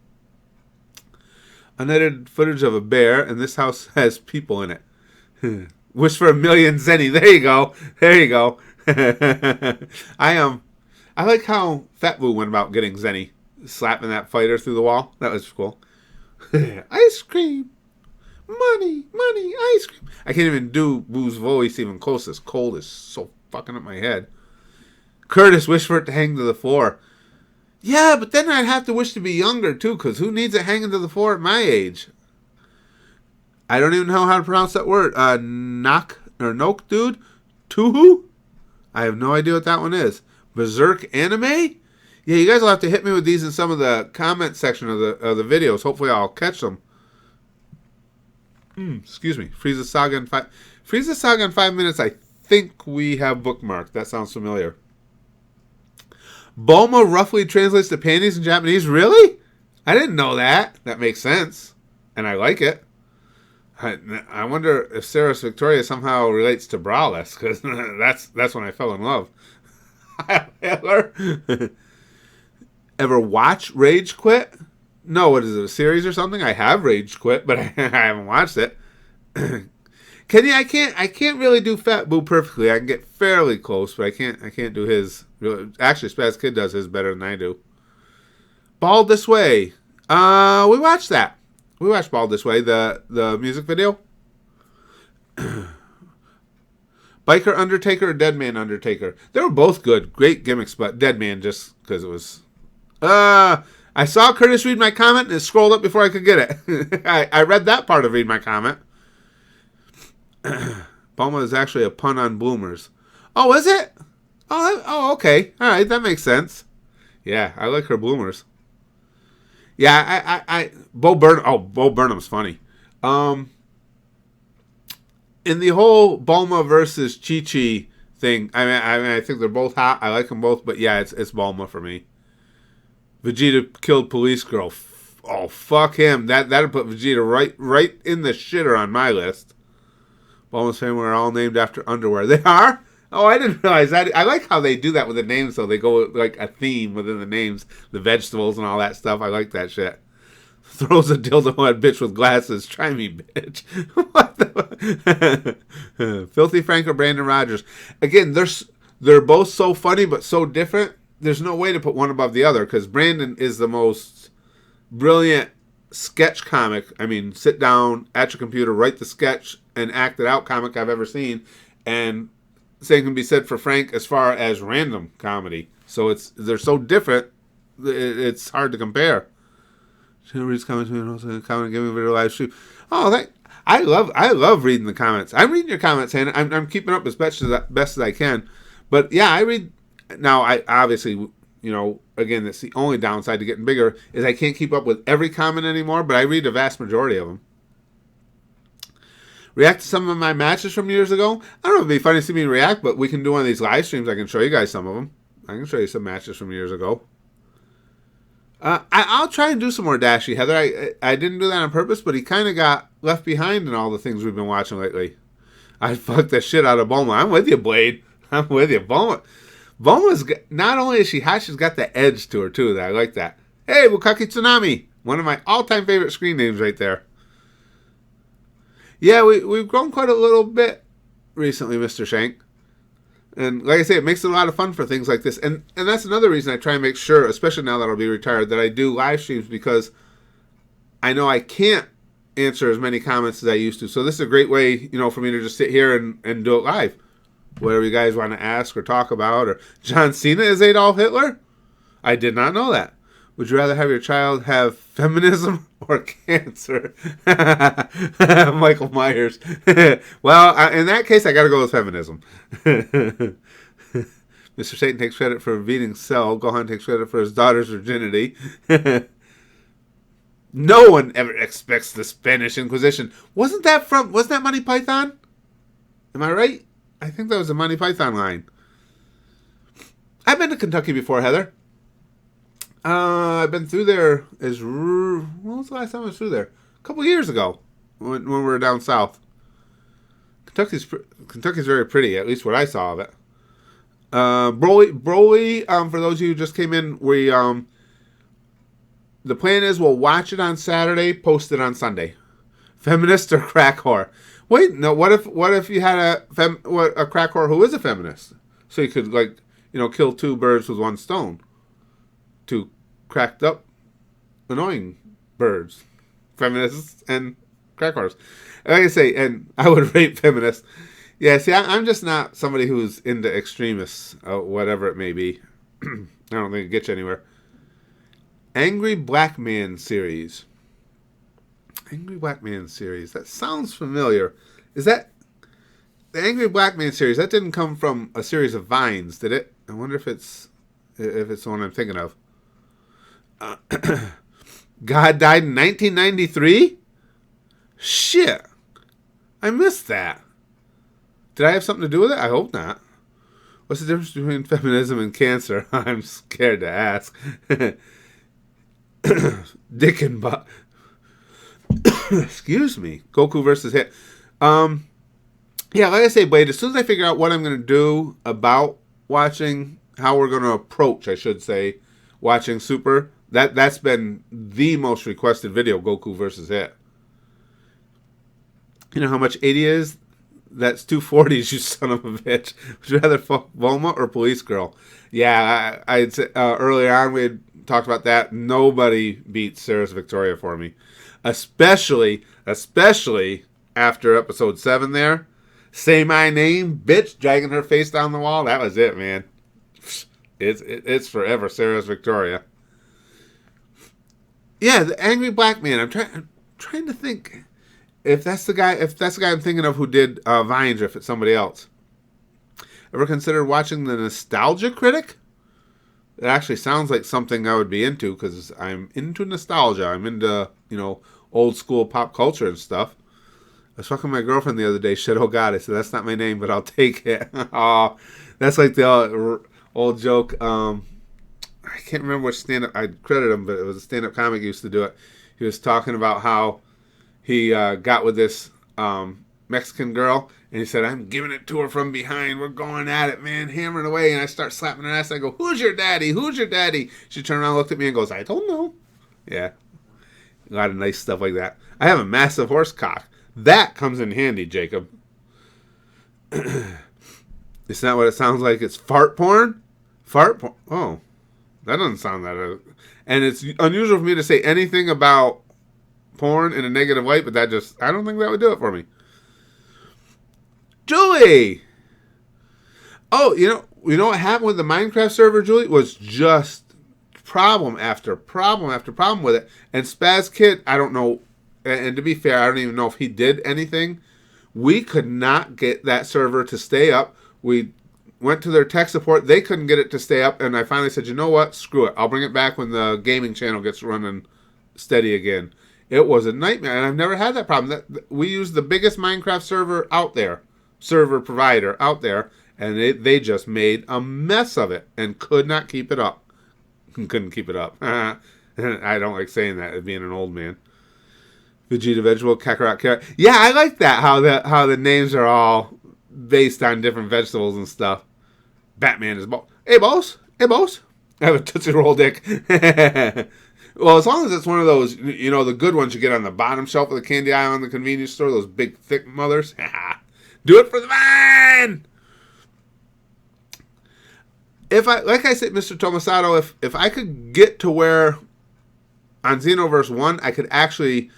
Unedited footage of a bear, and this house has people in it. Wish for 1 million zenny. There you go. I like how Fat Boo went about getting zenny. Slapping that fighter through the wall. That was cool. Ice cream. Money, ice cream. I can't even do Boo's voice even close. This cold is so fucking up my head. Curtis, wish for it to hang to the floor. Yeah, but then I'd have to wish to be younger too, because who needs it hanging to the floor at my age? I don't even know how to pronounce that word. Knock or Noke dude? Tuhu? I have no idea what that one is. Berserk anime? Yeah, you guys will have to hit me with these in some of the comment section of the videos. Hopefully I'll catch them. Excuse me. Frieza Saga in 5 minutes. I think we have bookmarked. That sounds familiar. Bulma roughly translates to panties in Japanese. Really? I didn't know that. That makes sense, and I like it. I wonder if Sarah's Victoria somehow relates to braless, because that's when I fell in love. Ever watch Rage Quit? No, what is it, a series or something? I have Rage Quit, but I haven't watched it. Kenny, I can't really do Fat Boo perfectly. I can get fairly close, but I can't do his. Actually, Spaz Kid does his better than I do. Bald This Way. We watched that. We watched Bald This Way, the music video. Biker Undertaker or Dead Man Undertaker? They were both good. Great gimmicks, but Dead Man just because it was... I saw Curtis read my comment and it scrolled up before I could get it. I read that part of Read My Comment. Bulma is actually a pun on bloomers. Oh, is it? Oh, okay. All right, that makes sense. Yeah, I like her bloomers. Yeah, Bo Burnham's funny. In the whole Bulma versus Chi-Chi thing, I think they're both hot. I like them both, but yeah, it's Bulma for me. Vegeta killed Police Girl. Oh, fuck him. That'd put Vegeta right in the shitter on my list. Bulma's family are all named after underwear. They are? Oh, I didn't realize that. I like how they do that with the names, though. They go with, like, a theme within the names. The vegetables and all that stuff. I like that shit. Throws a dildo at bitch with glasses. Try me, bitch. What the... Filthy Frank or Brandon Rogers. Again, they're both so funny, but so different. There's no way to put one above the other, because Brandon is the most brilliant sketch comic. I mean, sit down at your computer, write the sketch, and act it out comic I've ever seen. And same can be said for Frank as far as random comedy. So they're so different, it's hard to compare. Reads comments, comment, give me a video live shoot. Oh, I love reading the comments. I'm reading your comments, and I'm keeping up as best as I can. But yeah, I read. Now, I obviously, again, that's the only downside to getting bigger is I can't keep up with every comment anymore. But I read the vast majority of them. React to some of my matches from years ago. I don't know if it'd be funny to see me react, but we can do one of these live streams. I can show you guys some of them. I can show you some matches from years ago. I'll try and do some more Dashi, Heather. I didn't do that on purpose, but he kind of got left behind in all the things we've been watching lately. I fucked the shit out of Bulma. I'm with you, Blade. I'm with you. Bulma's, not only is she hot, she's got the edge to her, too. I like that. Hey, Bukaki Tsunami. One of my all-time favorite screen names right there. Yeah, we've grown quite a little bit recently, Mr. Shank. And like I say, it makes it a lot of fun for things like this. And that's another reason I try and make sure, especially now that I'll be retired, that I do live streams, because I know I can't answer as many comments as I used to. So this is a great way, for me to just sit here and do it live. Whatever you guys want to ask or talk about. Or John Cena is Adolf Hitler? I did not know that. Would you rather have your child have feminism or cancer? Michael Myers. Well, in that case, I got to go with feminism. Mr. Satan takes credit for beating Cell. Gohan takes credit for his daughter's virginity. No one ever expects the Spanish Inquisition. Wasn't that Monty Python? Am I right? I think that was a Monty Python line. I've been to Kentucky before, Heather. I've been through there when was the last time I was through there? A couple years ago, when we were down south. Kentucky's very pretty, at least what I saw of it. Broly, for those of you who just came in, the plan is we'll watch it on Saturday, post it on Sunday. Feminist or crack whore? Wait, no. What if you had a crack whore who is a feminist? So you could kill two birds with one stone. Two cracked up, annoying birds, feminists and crack whores. Like I say, and I would rate feminists. Yeah, see, I'm just not somebody who's into extremists, whatever it may be. I don't think it gets you anywhere. Angry Black Man series. Angry Black Man series. That sounds familiar. Is that the Angry Black Man series? That didn't come from a series of Vines, did it? I wonder if it's the one I'm thinking of. God died in 1993? Shit. I missed that. Did I have something to do with it? I hope not. What's the difference between feminism and cancer? I'm scared to ask. Dick and butt. Excuse me. Goku versus Hit. Yeah, like I say, Blade, as soon as I figure out what I'm going to do about watching, how we're going to approach, I should say, watching Super, that's been the most requested video, Goku versus Hit. You know how much 80 is? That's 240s, you son of a bitch. Would you rather fuck Bulma or Police Girl? Yeah, I'd say, earlier on we had talked about that. Nobody beats Sarah's Victoria for me. Especially after episode 7 there. Say my name, bitch, dragging her face down the wall. That was it, man. It's forever Sarah's Victoria. Yeah, the Angry Black Man. I'm trying to think if that's the guy I'm thinking of who did Vines, or if it's somebody else. Ever considered watching The Nostalgia Critic? It actually sounds like something I would be into, because I'm into nostalgia. I'm into, old school pop culture and stuff. I was fucking my girlfriend the other day. Shit, oh God. I said, that's not my name, but I'll take it. Oh, that's like the old joke. I can't remember which stand-up. I credit him, but it was a stand-up comic who used to do it. He was talking about how he got with this Mexican girl, and he said, I'm giving it to her from behind. We're going at it, man, hammering away. And I start slapping her ass. I go, who's your daddy? Who's your daddy? She turned around, looked at me, and goes, I don't know. Yeah. A lot of nice stuff like that. I have a massive horse cock. That comes in handy, Jacob. It's not what it sounds like. It's fart porn? Fart porn? Oh. That doesn't sound that... And it's unusual for me to say anything about porn in a negative light, but that just... I don't think that would do it for me. Julie! Oh, you know what happened with the Minecraft server, Julie? Was just problem after problem after problem with it. And Spaz Kid, I don't know... And to be fair, I don't even know if he did anything. We could not get that server to stay up. We went to their tech support. They couldn't get it to stay up. And I finally said, you know what? Screw it. I'll bring it back when the gaming channel gets running steady again. It was a nightmare. And I've never had that problem. We used the biggest Minecraft server out there. Server provider out there. And they just made a mess of it. And could not keep it up. Couldn't keep it up. I don't like saying that as being an old man. Vegeta Vegetable, Kakarot Carrot. Yeah, I like that, how the names are all based on different vegetables and stuff. Batman is boss. Hey, boss. Hey, boss. I have a Tootsie Roll dick. Well, as long as it's one of those, the good ones you get on the bottom shelf of the candy aisle in the convenience store, those big, thick mothers. Do it for the man! Like I said, Mr. Tomasato, if I could get to where on Xenoverse 1, I could actually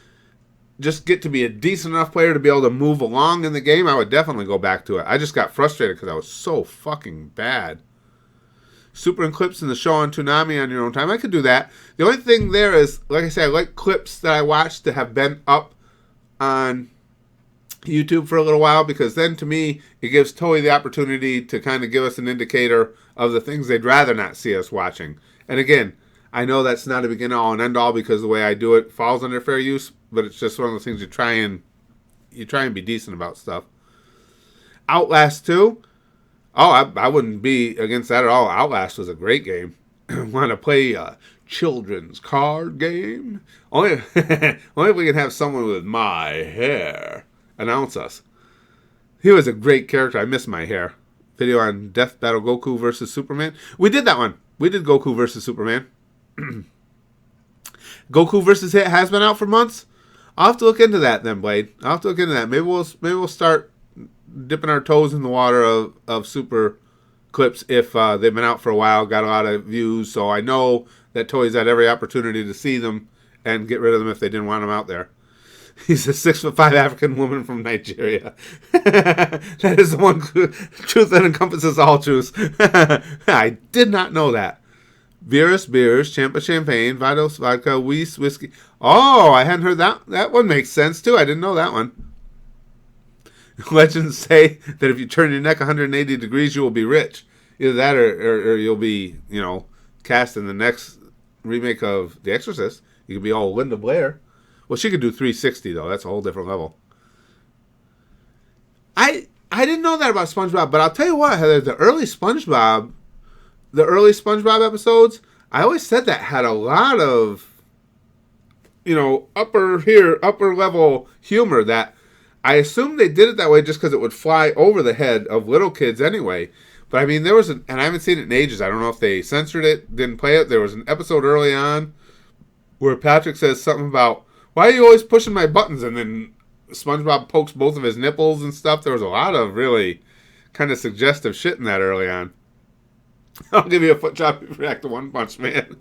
just get to be a decent enough player to be able to move along in the game, I would definitely go back to it. I just got frustrated because I was so fucking bad. Super and clips in the show on Toonami on your own time. I could do that. The only thing there is, like I said, I like clips that I watched to have been up on YouTube for a little while, because then to me it gives Toei the opportunity to kind of give us an indicator of the things they'd rather not see us watching. And again, I know that's not a begin all and end all, because the way I do it falls under fair use, but it's just one of those things you try and be decent about stuff. Outlast 2. Oh, I wouldn't be against that at all. Outlast was a great game. Want to play a children's card game? Only if we can have someone with my hair announce us. He was a great character. I miss my hair. Video on Death Battle Goku versus Superman. We did that one. We did Goku versus Superman. Goku versus Hit has been out for months. I'll have to look into that then, Blade. I'll have to look into that. Maybe we'll start dipping our toes in the water of super clips if they've been out for a while, got a lot of views. So I know that Toei's had every opportunity to see them and get rid of them if they didn't want them out there. He's a 6'5" African woman from Nigeria. That is the one truth that encompasses all truths. I did not know that. Vera's Beers, Champa Champagne, Vital's Vodka, Weiss Whiskey. Oh, I hadn't heard that. That one makes sense, too. I didn't know that one. Legends say that if you turn your neck 180 degrees, you will be rich. Either that or you'll be, cast in the next remake of The Exorcist. You could be all Linda Blair. Well, she could do 360, though. That's a whole different level. I didn't know that about SpongeBob, but I'll tell you what, Heather, the early SpongeBob episodes, I always said that had a lot of, upper level humor that I assumed they did it that way just because it would fly over the head of little kids anyway. But I mean, there was and I haven't seen it in ages. I don't know if they censored it, didn't play it. There was an episode early on where Patrick says something about, why are you always pushing my buttons? And then SpongeBob pokes both of his nipples and stuff. There was a lot of really kind of suggestive shit in that early on. I'll give you a foot job if you react to One Punch Man.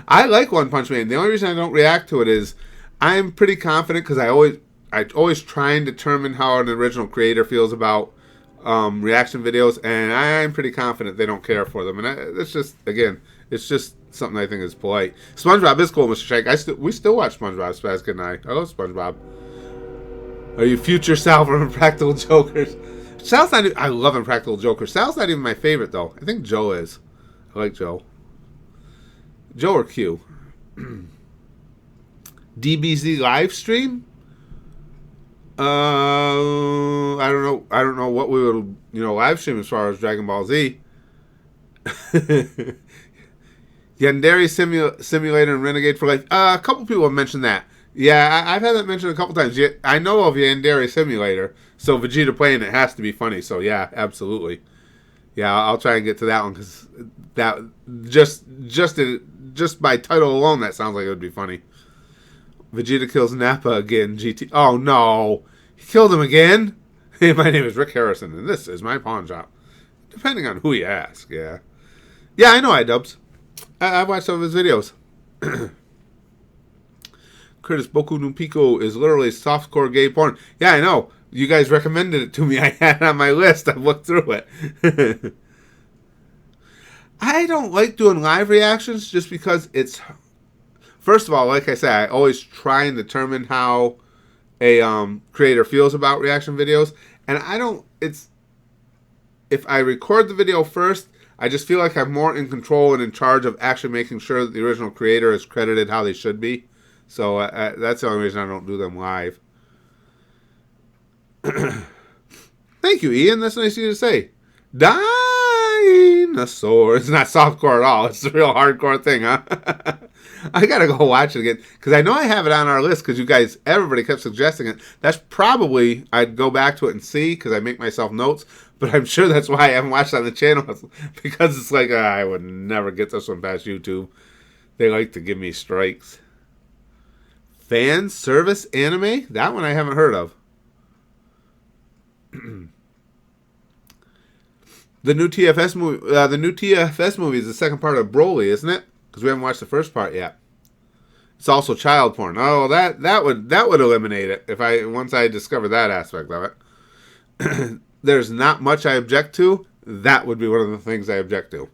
I like One Punch Man. The only reason I don't react to it is I'm pretty confident because I always try and determine how an original creator feels about reaction videos, and I'm pretty confident they don't care for them. And it's just something I think is polite. SpongeBob is cool, Mr. Shank. We still watch SpongeBob Spaz Good Night. I love SpongeBob. Are you future Sal from Impractical Jokers? Sal's not. I love Impractical Jokers. Sal's not even my favorite though. I think Joe is. I like Joe. Joe or Q? DBZ live stream? I don't know. I don't know what we would live stream as far as Dragon Ball Z. Yandere Simulator and Renegade for Life. A couple people have mentioned that. Yeah, I've had that mentioned a couple times. I know of Yandere Simulator, so Vegeta playing it has to be funny. So yeah, absolutely. Yeah, I'll try and get to that one because that just by title alone, that sounds like it would be funny. Vegeta kills Nappa again. GT. Oh no, he killed him again. Hey, my name is Rick Harrison, and this is my pawn shop. Depending on who you ask, yeah. Yeah, I know iDubbbz. I've watched some of his videos. Curtis, Boku no Pico is literally softcore gay porn. Yeah, I know. You guys recommended it to me. I had it on my list. I've looked through it. I don't like doing live reactions just because it's... First of all, like I said, I always try and determine how a creator feels about reaction videos. And I don't... If I record the video first, I just feel like I'm more in control and in charge of actually making sure that the original creator is credited how they should be. So that's the only reason I don't do them live. Thank you, Ian. That's nice of you to say. Dinosaur. It's not softcore at all. It's a real hardcore thing, huh? I gotta go watch it again. Because I know I have it on our list because everybody kept suggesting it. That's probably, I'd go back to it and see because I make myself notes. But I'm sure that's why I haven't watched it on the channel. Because it's like, I would never get this one past YouTube. They like to give me strikes. Fan service anime? That one I haven't heard of. The new TFS movie is the second part of Broly, isn't it? Because we haven't watched the first part yet. It's also child porn. Oh, that would eliminate it once I discover that aspect of it. There's not much I object to. That would be one of the things I object to.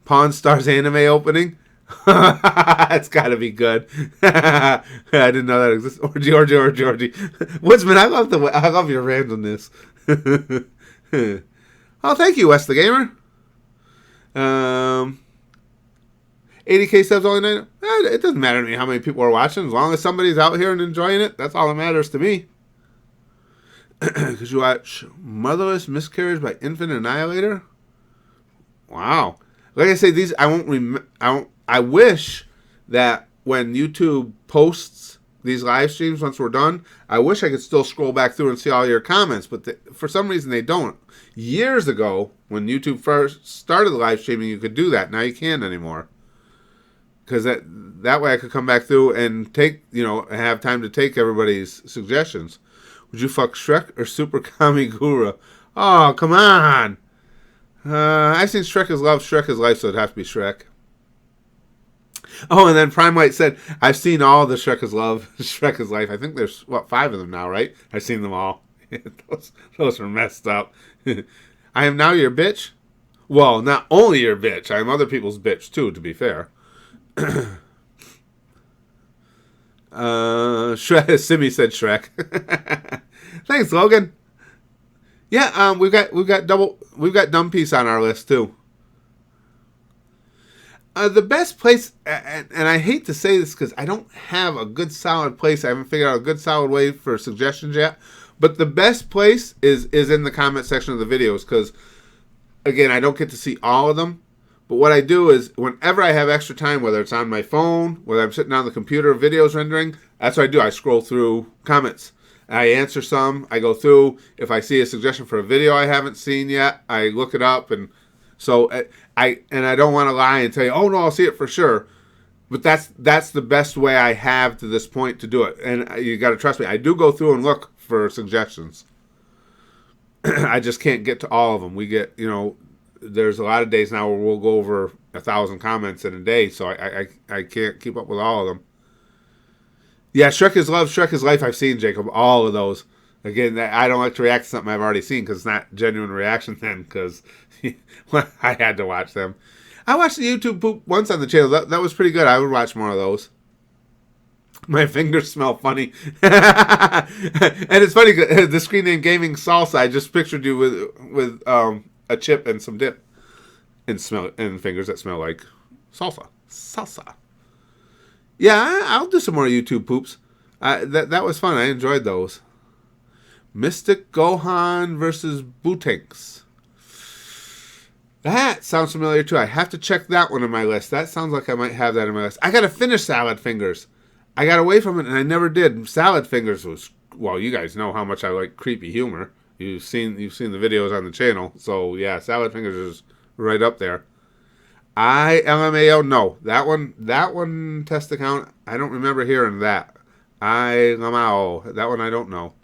Pawn Stars anime opening. It's got to be good. I didn't know that existed. Orgy. Woodsman, I love your randomness. Oh, thank you, Wes the Gamer. 80k subs only night. It doesn't matter to me how many people are watching, as long as somebody's out here and enjoying it. That's all that matters to me. Because you watch Motherless Miscarriage by Infant Annihilator. Wow. Like I say, these I wish that when YouTube posts these live streams once we're done, I wish I could still scroll back through and see all your comments, but for some reason they don't. Years ago, when YouTube first started live streaming, you could do that. Now you can't anymore. Because that way I could come back through and have time to take everybody's suggestions. Would you fuck Shrek or Super Kamigura? Oh, come on. I've seen Shrek is Love, Shrek is Life, so it'd have to be Shrek. Oh, and then Prime White said, I've seen all the Shrek is Love, Shrek is Life. I think there's, 5 of them now, right? I've seen them all. Those are messed up. I am now your bitch? Well, not only your bitch, I'm other people's bitch too, to be fair. Shrek, Simi said Shrek. Thanks, Logan. Yeah, we've got Dumb Piece on our list too. The best place, and I hate to say this because I don't have a good solid place. I haven't figured out a good solid way for suggestions yet. But the best place is in the comment section of the videos because, again, I don't get to see all of them. But what I do is whenever I have extra time, whether it's on my phone, whether I'm sitting on the computer, videos rendering, that's what I do. I scroll through comments. I answer some. I go through. If I see a suggestion for a video I haven't seen yet, I look it up. And so I don't want to lie and tell you, oh, no, I'll see it for sure. But that's the best way I have to this point to do it. And you got to trust me. I do go through and look for suggestions. I just can't get to all of them. We get, there's a lot of days now where we'll go over 1,000 comments in a day, so I can't keep up with all of them. Yeah, Shrek is Love, Shrek is Life, I've seen, Jacob, all of those. Again, I don't like to react to something I've already seen because it's not genuine reaction then, because I had to watch them. I watched the YouTube poop once on the channel. That was pretty good. I would watch more of those. My fingers smell funny. And it's funny, the screen name Gaming Salsa, I just pictured you with a chip and some dip and fingers that smell like salsa. Yeah, I'll do some more YouTube poops. That was fun. I enjoyed those. Mystic Gohan versus Bootinks. That sounds familiar too. I have to check that one on my list. That sounds like I might have that on my list. I gotta finish Salad Fingers. I got away from it and I never did. Salad Fingers was, well, you guys know how much I like creepy humor. You've seen the videos on the channel. So yeah, Salad Fingers is right up there. LMAO, no. That one test account, I don't remember hearing that. LMAO, that one I don't know.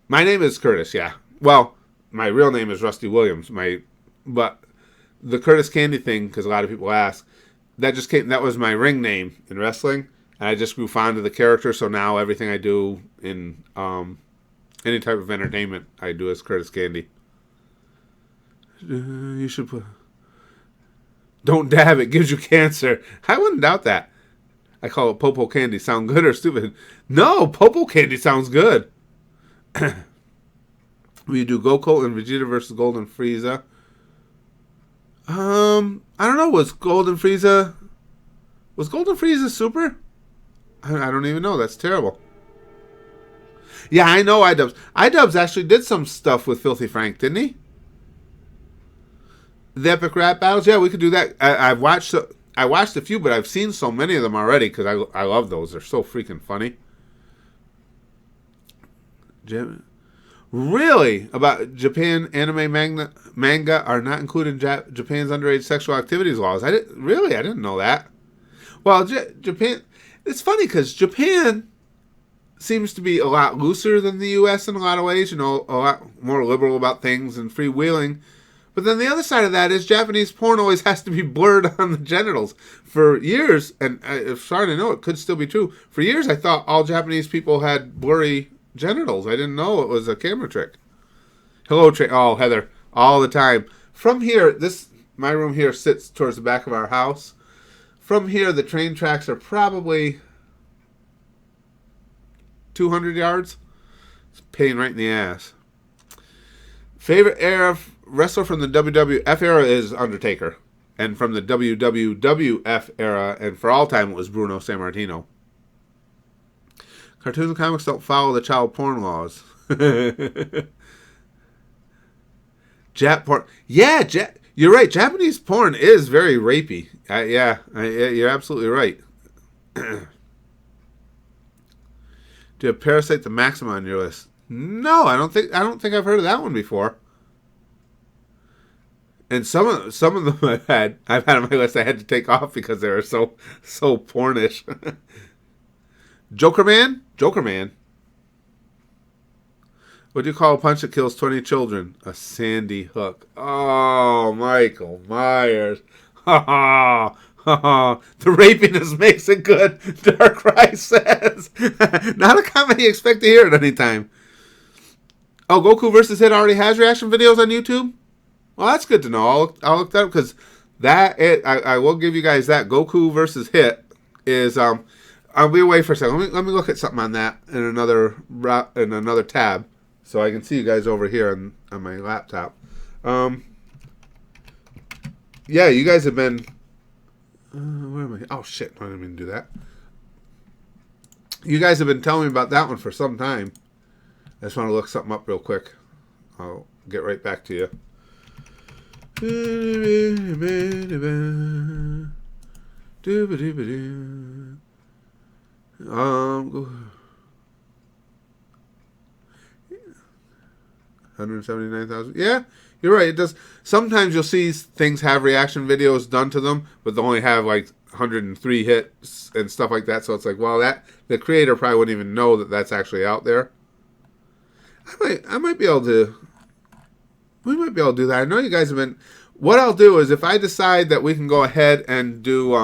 My name is Curtis, yeah. Well, my real name is Rusty Williams. But the Curtis Candy thing, because a lot of people ask, that was my ring name in wrestling. And I just grew fond of the character, so now everything I do in any type of entertainment, I do as Curtis Candy. You should put... Don't dab, it gives you cancer. I wouldn't doubt that. I call it Popo Candy. Sound good or stupid? No, Popo Candy sounds good. We do Goku and Vegeta versus Golden Frieza. I don't know. Was Golden Frieza super? I don't even know. That's terrible. Yeah, I know iDubbbz. iDubbbz actually did some stuff with Filthy Frank, didn't he? The Epic Rap Battles? Yeah, we could do that. I watched a few, but I've seen so many of them already because I love those. They're so freaking funny. Really? About Japan anime manga are not included in Japan's underage sexual activities laws. I didn't know that. Well, Japan... It's funny because Japan seems to be a lot looser than the U.S. in a lot of ways. A lot more liberal about things and freewheeling. But then the other side of that is Japanese porn always has to be blurred on the genitals. For years, and I'm sorry to know it could still be true, for years I thought all Japanese people had blurry genitals. I didn't know it was a camera trick. Hello, oh, Heather, all the time. From here, my room here sits towards the back of our house. From here, the train tracks are probably 200 yards. It's a pain right in the ass. Favorite era wrestler from the WWF era is Undertaker. And from the WWF era, and for all time, it was Bruno Sammartino. Cartoons and comics don't follow the child porn laws. Jap porn. Yeah, you're right. Japanese porn is very rapey. You're absolutely right. Do you have Parasite the Maxima on your list? No, I don't think I've heard of that one before. And some of them I've had on my list I had to take off because they were so pornish. Joker Man. What do you call a punch that kills 20 children? A Sandy Hook. Oh, Michael Myers. The rapiness makes it good, Darkrai says. Not a comment you expect to hear at any time. Oh, Goku vs. Hit already has reaction videos on YouTube? Well, that's good to know. I'll look that up because I will give you guys that Goku versus Hit is I'll be away for a second. Let me look at something on that in another tab, so I can see you guys over here on my laptop. Yeah, you guys have been. Where am I? Oh shit! I didn't mean to do that. You guys have been telling me about that one for some time. I just want to look something up real quick. I'll get right back to you. Um, 179,000. Yeah, you're right. It does. Sometimes you'll see things have reaction videos done to them, but they only have like 103 hits and stuff like that. So it's like, well, that the creator probably wouldn't even know that that's actually out there. I might be able to. We might be able to do that. I know you guys have been. What I'll do is, if I decide that we can go ahead and do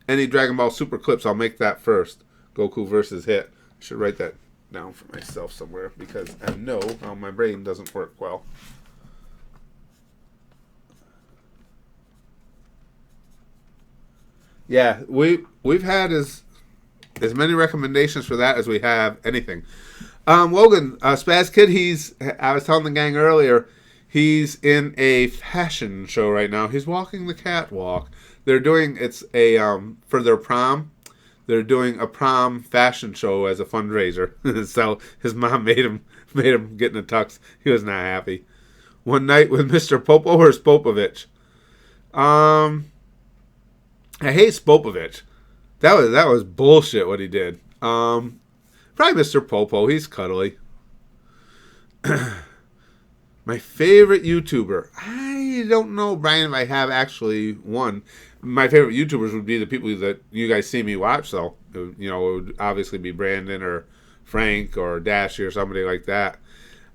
any Dragon Ball Super clips, I'll make that first. Goku versus Hit. I should write that down for myself somewhere because I know how my brain doesn't work well. Yeah, we've had as many recommendations for that as we have anything. Logan, Spaz Kid, I was telling the gang earlier, he's in a fashion show right now. He's walking the catwalk. They're doing, it's a, for their prom, they're doing a prom fashion show as a fundraiser. So his mom made him get in a tux. He was not happy. One night with Mr. Popo or Spopovich. I hate Spopovich. That was bullshit what he did. Probably Mr. Popo. He's cuddly. My favorite YouTuber. I don't know, Brian, if I have actually one. My favorite YouTubers would be the people that you guys see me watch, though. You know, it would obviously be Brandon or Frank or Dashy or somebody like that.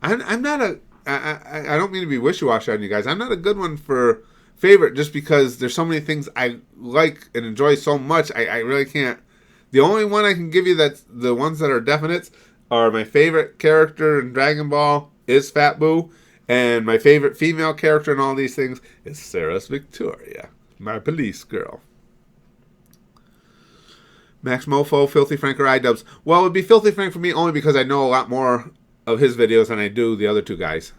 I'm not a... I don't mean to be wishy-washy on you guys. I'm not a good one for favorite just because there's so many things I like and enjoy so much. I really can't... The only one I can give you that's the ones that are definites are my favorite character in Dragon Ball is Fat Boo. And my favorite female character in all these things is Sarah's Victoria, my police girl. Max Mofo, Filthy Frank, or iDubbbz. Well, it would be Filthy Frank for me only because I know a lot more of his videos than I do the other two guys.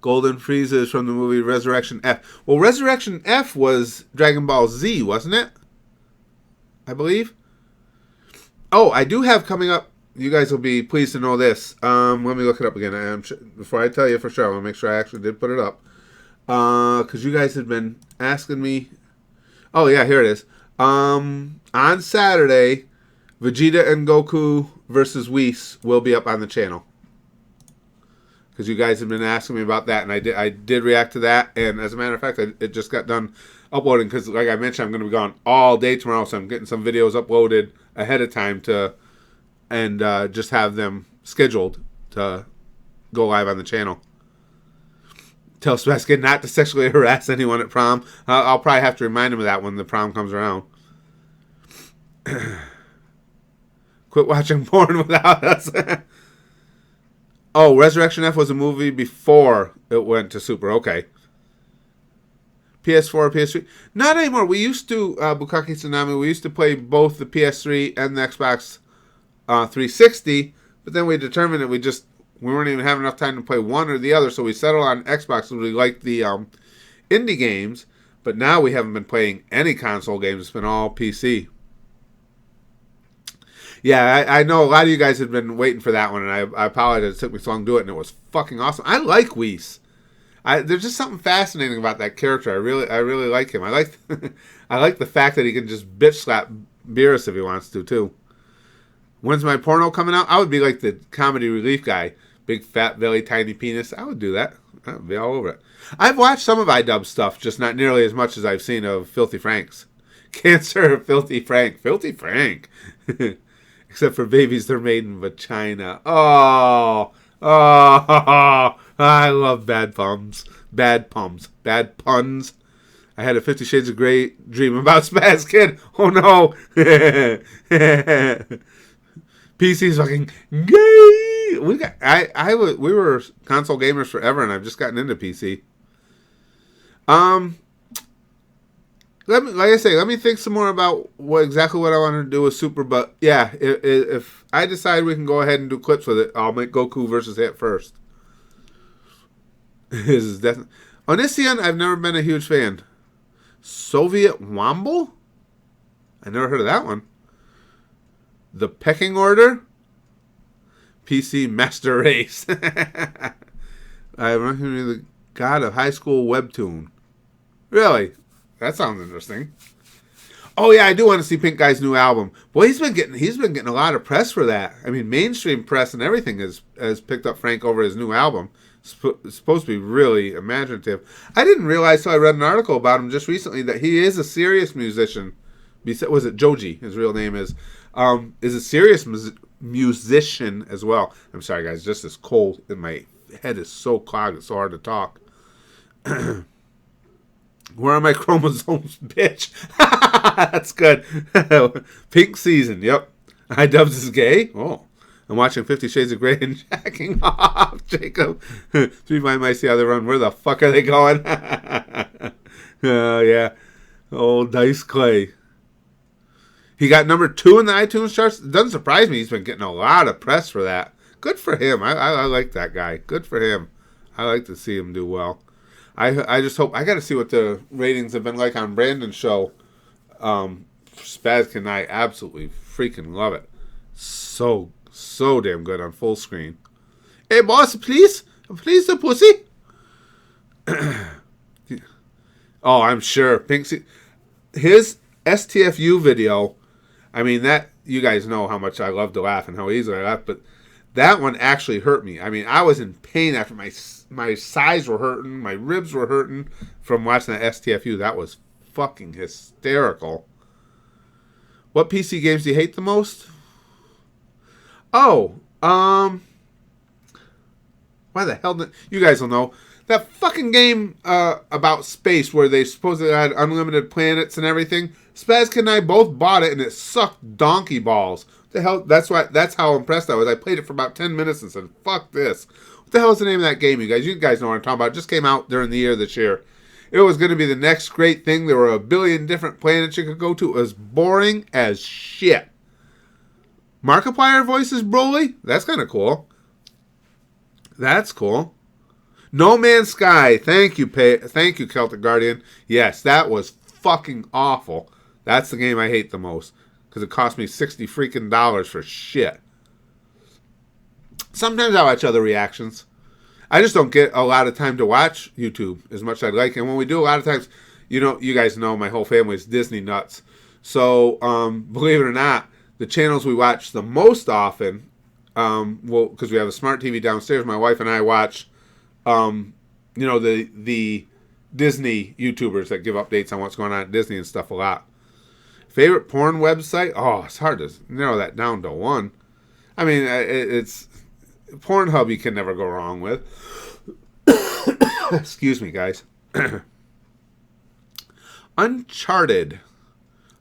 Golden Frieza is from the movie Resurrection F. Well, Resurrection F was Dragon Ball Z, wasn't it? I believe. Oh, I do have coming up. You guys will be pleased to know this. Let me look it up again. Before I tell you for sure, I want to make sure I actually did put it up. Because you guys had been asking me. Oh, yeah, here it is. On Saturday, Vegeta and Goku versus Whis will be up on the channel. Because you guys have been asking me about that, and I did react to that. And as a matter of fact, it just got done uploading. Because like I mentioned, I'm going to be gone all day tomorrow, so I'm getting some videos uploaded ahead of time and just have them scheduled to go live on the channel. Tell Spaz not to sexually harass anyone at prom. I'll probably have to remind him of that when the prom comes around. Quit watching porn without us. Oh, Resurrection F was a movie before it went to Super. Okay. PS4, PS3. Not anymore. We used to, Bukaki Tsunami, we used to play both the PS3 and the Xbox 360, but then we determined that we weren't even having enough time to play one or the other, so we settled on Xbox because we liked the indie games, but now we haven't been playing any console games. It's been all PC. Yeah, I know a lot of you guys have been waiting for that one, and I apologize it took me so long to do it, and it was fucking awesome. I like Whis. There's just something fascinating about that character. I really like him. I like the fact that he can just bitch slap Beerus if he wants to, too. When's my porno coming out? I would be like the comedy relief guy. Big fat belly, tiny penis. I would do that. I would be all over it. I've watched some of iDubbbz stuff, just not nearly as much as I've seen of Filthy Frank's. Cancer of Filthy Frank. Filthy Frank. Except for babies, they're made in vagina. Oh, I love bad puns. Bad puns. I had a 50 Shades of Grey dream about Spaz Kid. Oh no. PC's fucking gay. we were console gamers forever, and I've just gotten into PC. Let me think some more about exactly what I want to do with Super. But yeah, if I decide we can go ahead and do clips with it, I'll make Goku versus Hit first. This is definitely Onision. I've never been a huge fan. Soviet Womble? I never heard of that one. The Pecking Order? PC Master Race. I remember the God of High School Webtoon. Really? That sounds interesting. Oh yeah, I do want to see Pink Guy's new album. Boy, he's been getting a lot of press for that. I mean, mainstream press and everything has picked up Frank over his new album. It's supposed to be really imaginative. I didn't realize till I read an article about him just recently that he is a serious musician. Was it Joji? His real name is a serious musician as well. I'm sorry, guys. Just this cold in my head is so clogged. It's so hard to talk. Where are my chromosomes, bitch? That's good. Pink season. Yep. iDubbbz is gay. Oh. I'm watching 50 Shades of Grey and jacking off, Jacob. 3 might see how they run. Where the fuck are they going? Yeah. Old Dice Clay. He got number 2 in the iTunes charts. It doesn't surprise me. He's been getting a lot of press for that. Good for him. I like that guy. Good for him. I like to see him do well. I just hope. I got to see what the ratings have been like on Brandon's show. Spaz and I absolutely freaking love it. So damn good on full screen. Hey, boss, please the pussy. Oh, I'm sure. His STFU video. I mean, that you guys know how much I love to laugh and how easily I laugh, but that one actually hurt me. I mean, I was in pain after my sides were hurting, my ribs were hurting from watching that STFU. That was fucking hysterical. What PC games do you hate the most? Oh, why the hell did you guys will know that fucking game about space where they supposedly had unlimited planets and everything? Spaz and I both bought it and it sucked donkey balls. What the hell? That's how impressed I was. I played it for about 10 minutes and said, "Fuck this." What the hell is the name of that game, you guys? You guys know what I'm talking about. It just came out during the year this year. It was going to be the next great thing. There were a billion different planets you could go to. It was boring as shit. Markiplier voices Broly? That's kind of cool. That's cool. No Man's Sky. Thank you, Celtic Guardian. Yes, that was fucking awful. That's the game I hate the most. Because it cost me $60 freaking dollars for shit. Sometimes I watch other reactions. I just don't get a lot of time to watch YouTube as much as I'd like. And when we do, a lot of times, you guys know my whole family is Disney nuts. So, believe it or not, the channels we watch the most often, because we have a smart TV downstairs, my wife and I watch, the Disney YouTubers that give updates on what's going on at Disney and stuff a lot. Favorite porn website? Oh, it's hard to narrow that down to one. I mean, it's Pornhub you can never go wrong with. Excuse me, guys. Uncharted.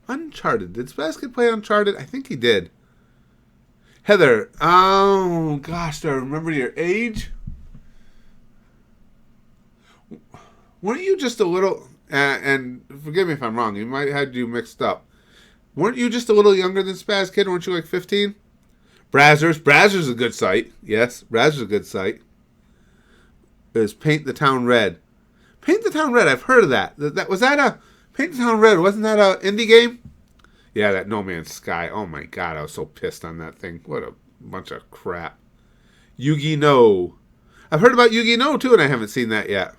Did Spaz play Uncharted? I think he did. Heather. Oh, gosh, do I remember your age? Weren't you just a little... and forgive me if I'm wrong. You might have had you mixed up. Weren't you just a little younger than Spaz Kid? Weren't you like 15? Brazzers. Brazzers a good site. Yes, Brazzers a good site. There's Paint the Town Red. Paint the Town Red. I've heard of that. Was that a Paint the Town Red? Wasn't that a indie game? Yeah, that No Man's Sky. Oh my god, I was so pissed on that thing. What a bunch of crap. Yu-Gi-No. I've heard about Yu-Gi-No too, and I haven't seen that yet.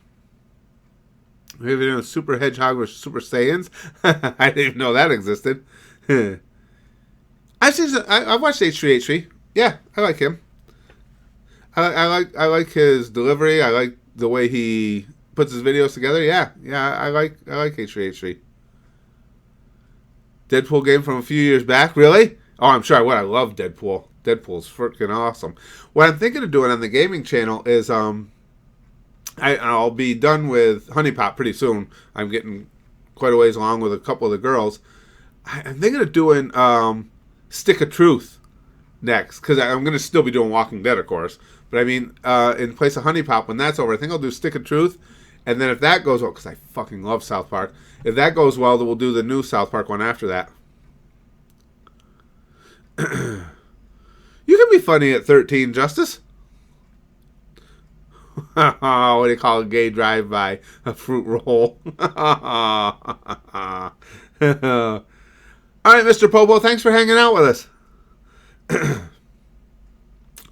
Maybe you know Super Hedgehog or Super Saiyans. I didn't even know that existed. I've watched H3H3. Yeah, I like him. I like his delivery. I like the way he puts his videos together. Yeah, I like H3H3. Deadpool game from a few years back. Really? Oh, I'm sure I would. I love Deadpool. Deadpool's freaking awesome. What I'm thinking of doing on the gaming channel is I'll be done with Honey Pot pretty soon. I'm getting quite a ways along with a couple of the girls. I'm thinking of doing Stick of Truth. next, because I'm going to still be doing Walking Dead, of course. But I mean, in place of Honey Pop, when that's over, I think I'll do Stick of Truth. And then if that goes well, because I fucking love South Park, if that goes well, then we'll do the new South Park one after that. You can be funny at 13, Justice. What do you call a gay drive-by? A fruit roll. All right, Mr. Popo, thanks for hanging out with us.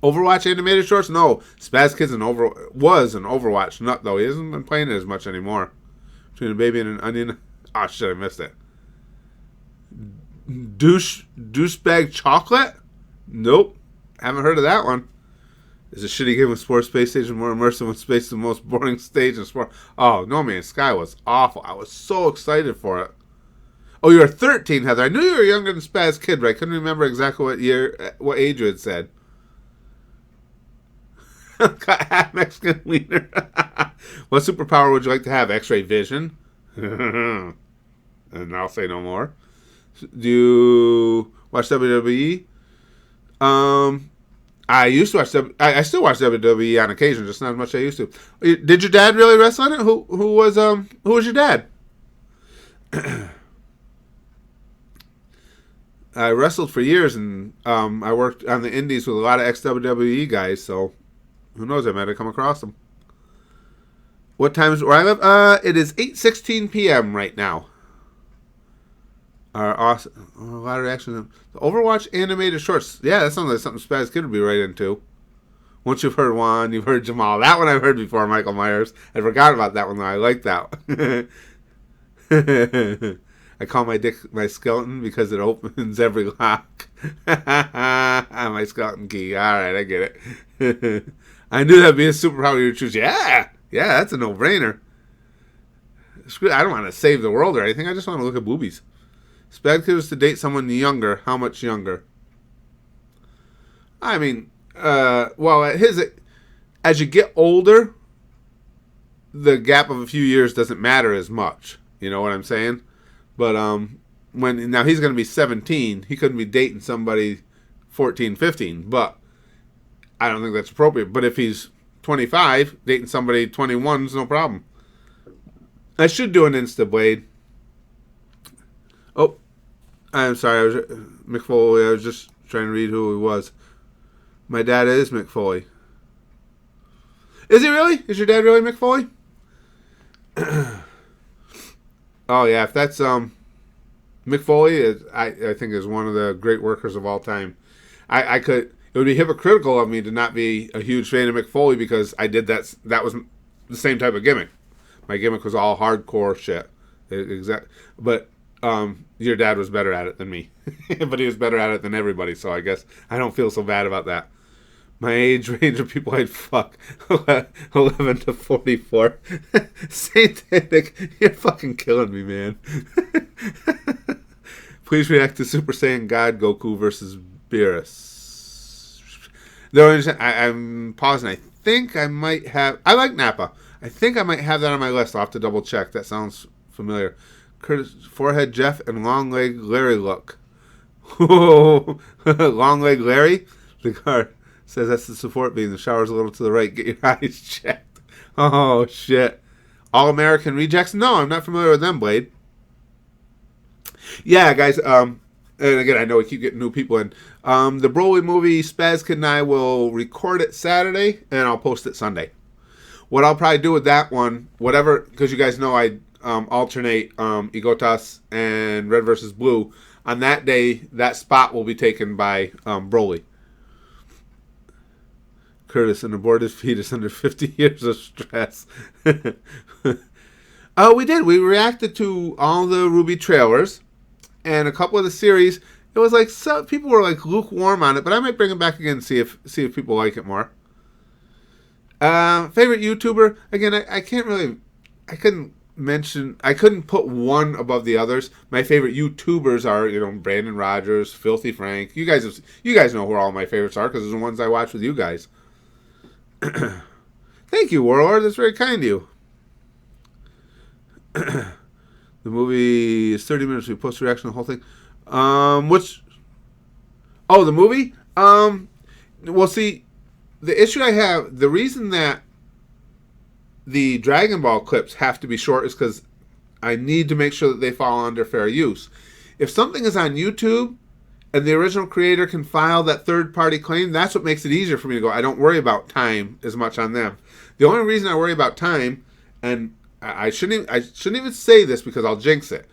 Overwatch animated shorts? No. Spaz Kid's was an Overwatch nut, though. He hasn't been playing it as much anymore. Between a baby and an onion. Oh, shit, I missed it. Douchebag chocolate? Nope. Haven't heard of that one. Is a shitty game of Sports Space Station more immersive when space is the most boring stage in sport? Oh, No Man's Sky was awful. I was so excited for it. Oh, you were 13, Heather. I knew you were younger than Spaz Kid, but I couldn't remember exactly what age you had said. Got half Mexican wiener. What superpower would you like to have? X-ray vision? And I'll say no more. Do you watch WWE? I used to watch. I still watch WWE on occasion, just not as much as I used to. Did your dad really wrestle in it? Who was your dad? I wrestled for years, and I worked on the indies with a lot of ex-WWE guys. So who knows? I might have come across them. What time is it where I live? It is 8:16 p.m. right now. Awesome. A lot of reactions. The Overwatch animated shorts. Yeah, that sounds like something Spaz Kid would be right into. Once you've heard Juan, you've heard Jamal. That one I've heard before, Michael Myers. I forgot about that one, though. I like that. I call my dick my skeleton because it opens every lock. My skeleton key. All right, I get it. I knew that'd be a superpower you would choose. Yeah, that's a no-brainer. I don't want to save the world or anything. I just want to look at boobies. Spaz Kid was to date someone younger. How much younger? I mean, well, as you get older, the gap of a few years doesn't matter as much. You know what I'm saying? But now he's going to be 17. He couldn't be dating somebody 14, 15. But I don't think that's appropriate. But if he's 25, dating somebody 21 is no problem. I should do an Insta Blade. Oh, I'm sorry. Mick Foley. I was just trying to read who he was. My dad is Mick Foley. Is he really? Is your dad really Mick Foley? Oh yeah, if that's Mick Foley, I think is one of the great workers of all time. It would be hypocritical of me to not be a huge fan of Mick Foley because I did that. That was the same type of gimmick. My gimmick was all hardcore shit. But your dad was better at it than me. But he was better at it than everybody, so I guess I don't feel so bad about that. My age range of people I'd fuck, 11 to 44. Satanic, you're fucking killing me, man. Please react to Super Saiyan God Goku versus Beerus. I'm pausing. I think I might have... I like Nappa. I think I might have that on my list. I'll have to double check. That sounds familiar. Curtis, Forehead Jeff, and Long Leg Larry look. Long Leg Larry? The guard says that's the support beam. The shower's a little to the right. Get your eyes checked. Oh, shit. All American Rejects? No, I'm not familiar with them, Blade. Yeah, guys, and again, I know we keep getting new people in. The Broly movie, Spaz Kid and I will record it Saturday, and I'll post it Sunday. What I'll probably do with that one, whatever, because you guys know I alternate Igotas and Red versus Blue. On that day, that spot will be taken by Broly. Curtis, an aborted fetus under 50 years of stress. Oh, we did. We reacted to all the RWBY trailers and a couple of the series. It was like people were like lukewarm on it, but I might bring it back again and see if people like it more. Favorite YouTuber? Again, I couldn't put one above the others. My favorite YouTubers are, Brandon Rogers, Filthy Frank. You guys know who all my favorites are because those are the ones I watch with you guys. Thank you, Warlord. That's very kind of you. The movie is 30 minutes. We post reaction to the whole thing. The movie? Well, see, the issue I have, the reason that the Dragon Ball clips have to be short is because I need to make sure that they fall under fair use. If something is on YouTube and the original creator can file that third-party claim, that's what makes it easier for me to go. I don't worry about time as much on them. The only reason I worry about time, and I shouldn't even say this because I'll jinx it.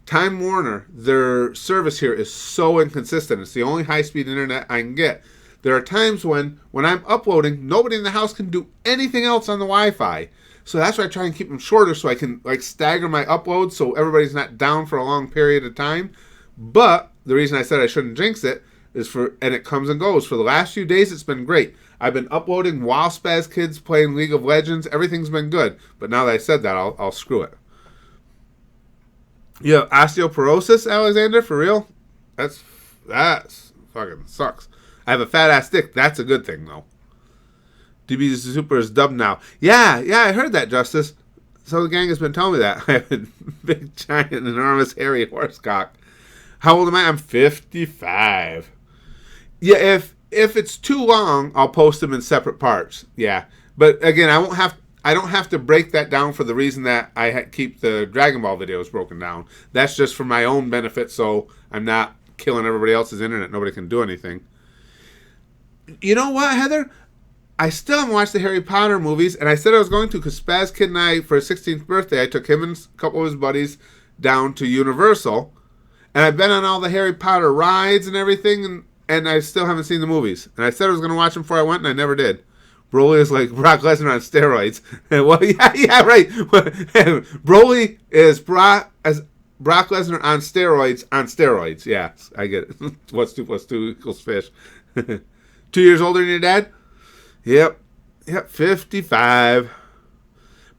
Time Warner, their service here is so inconsistent. It's the only high-speed internet I can get. There are times when I'm uploading, nobody in the house can do anything else on the Wi-Fi. So that's why I try and keep them shorter so I can like stagger my uploads so everybody's not down for a long period of time. But the reason I said I shouldn't jinx it is and it comes and goes. For the last few days, it's been great. I've been uploading while Spaz Kids playing League of Legends. Everything's been good. But now that I said that, I'll screw it. You have osteoporosis, Alexander? For real? That's fucking sucks. I have a fat ass dick. That's a good thing, though. DB Super is dubbed now. Yeah, I heard that, Justice. So the gang has been telling me that. I have a big, giant, enormous, hairy horse cock. How old am I? I'm 55. Yeah, if it's too long, I'll post them in separate parts. Yeah, but again, I don't have to break that down for the reason that I keep the Dragon Ball videos broken down. That's just for my own benefit, so I'm not killing everybody else's internet. Nobody can do anything. You know what, Heather? I still haven't watched the Harry Potter movies, and I said I was going to because Spaz Kid and I, for his 16th birthday, I took him and a couple of his buddies down to Universal, and I've been on all the Harry Potter rides and everything, and I still haven't seen the movies. And I said I was going to watch them before I went, and I never did. Broly is like Brock Lesnar on steroids. Well, yeah, right. Broly is Brock Lesnar on steroids. Yeah, I get it. What's 2 + 2 = fish. 2 years older than your dad? Yep, 55.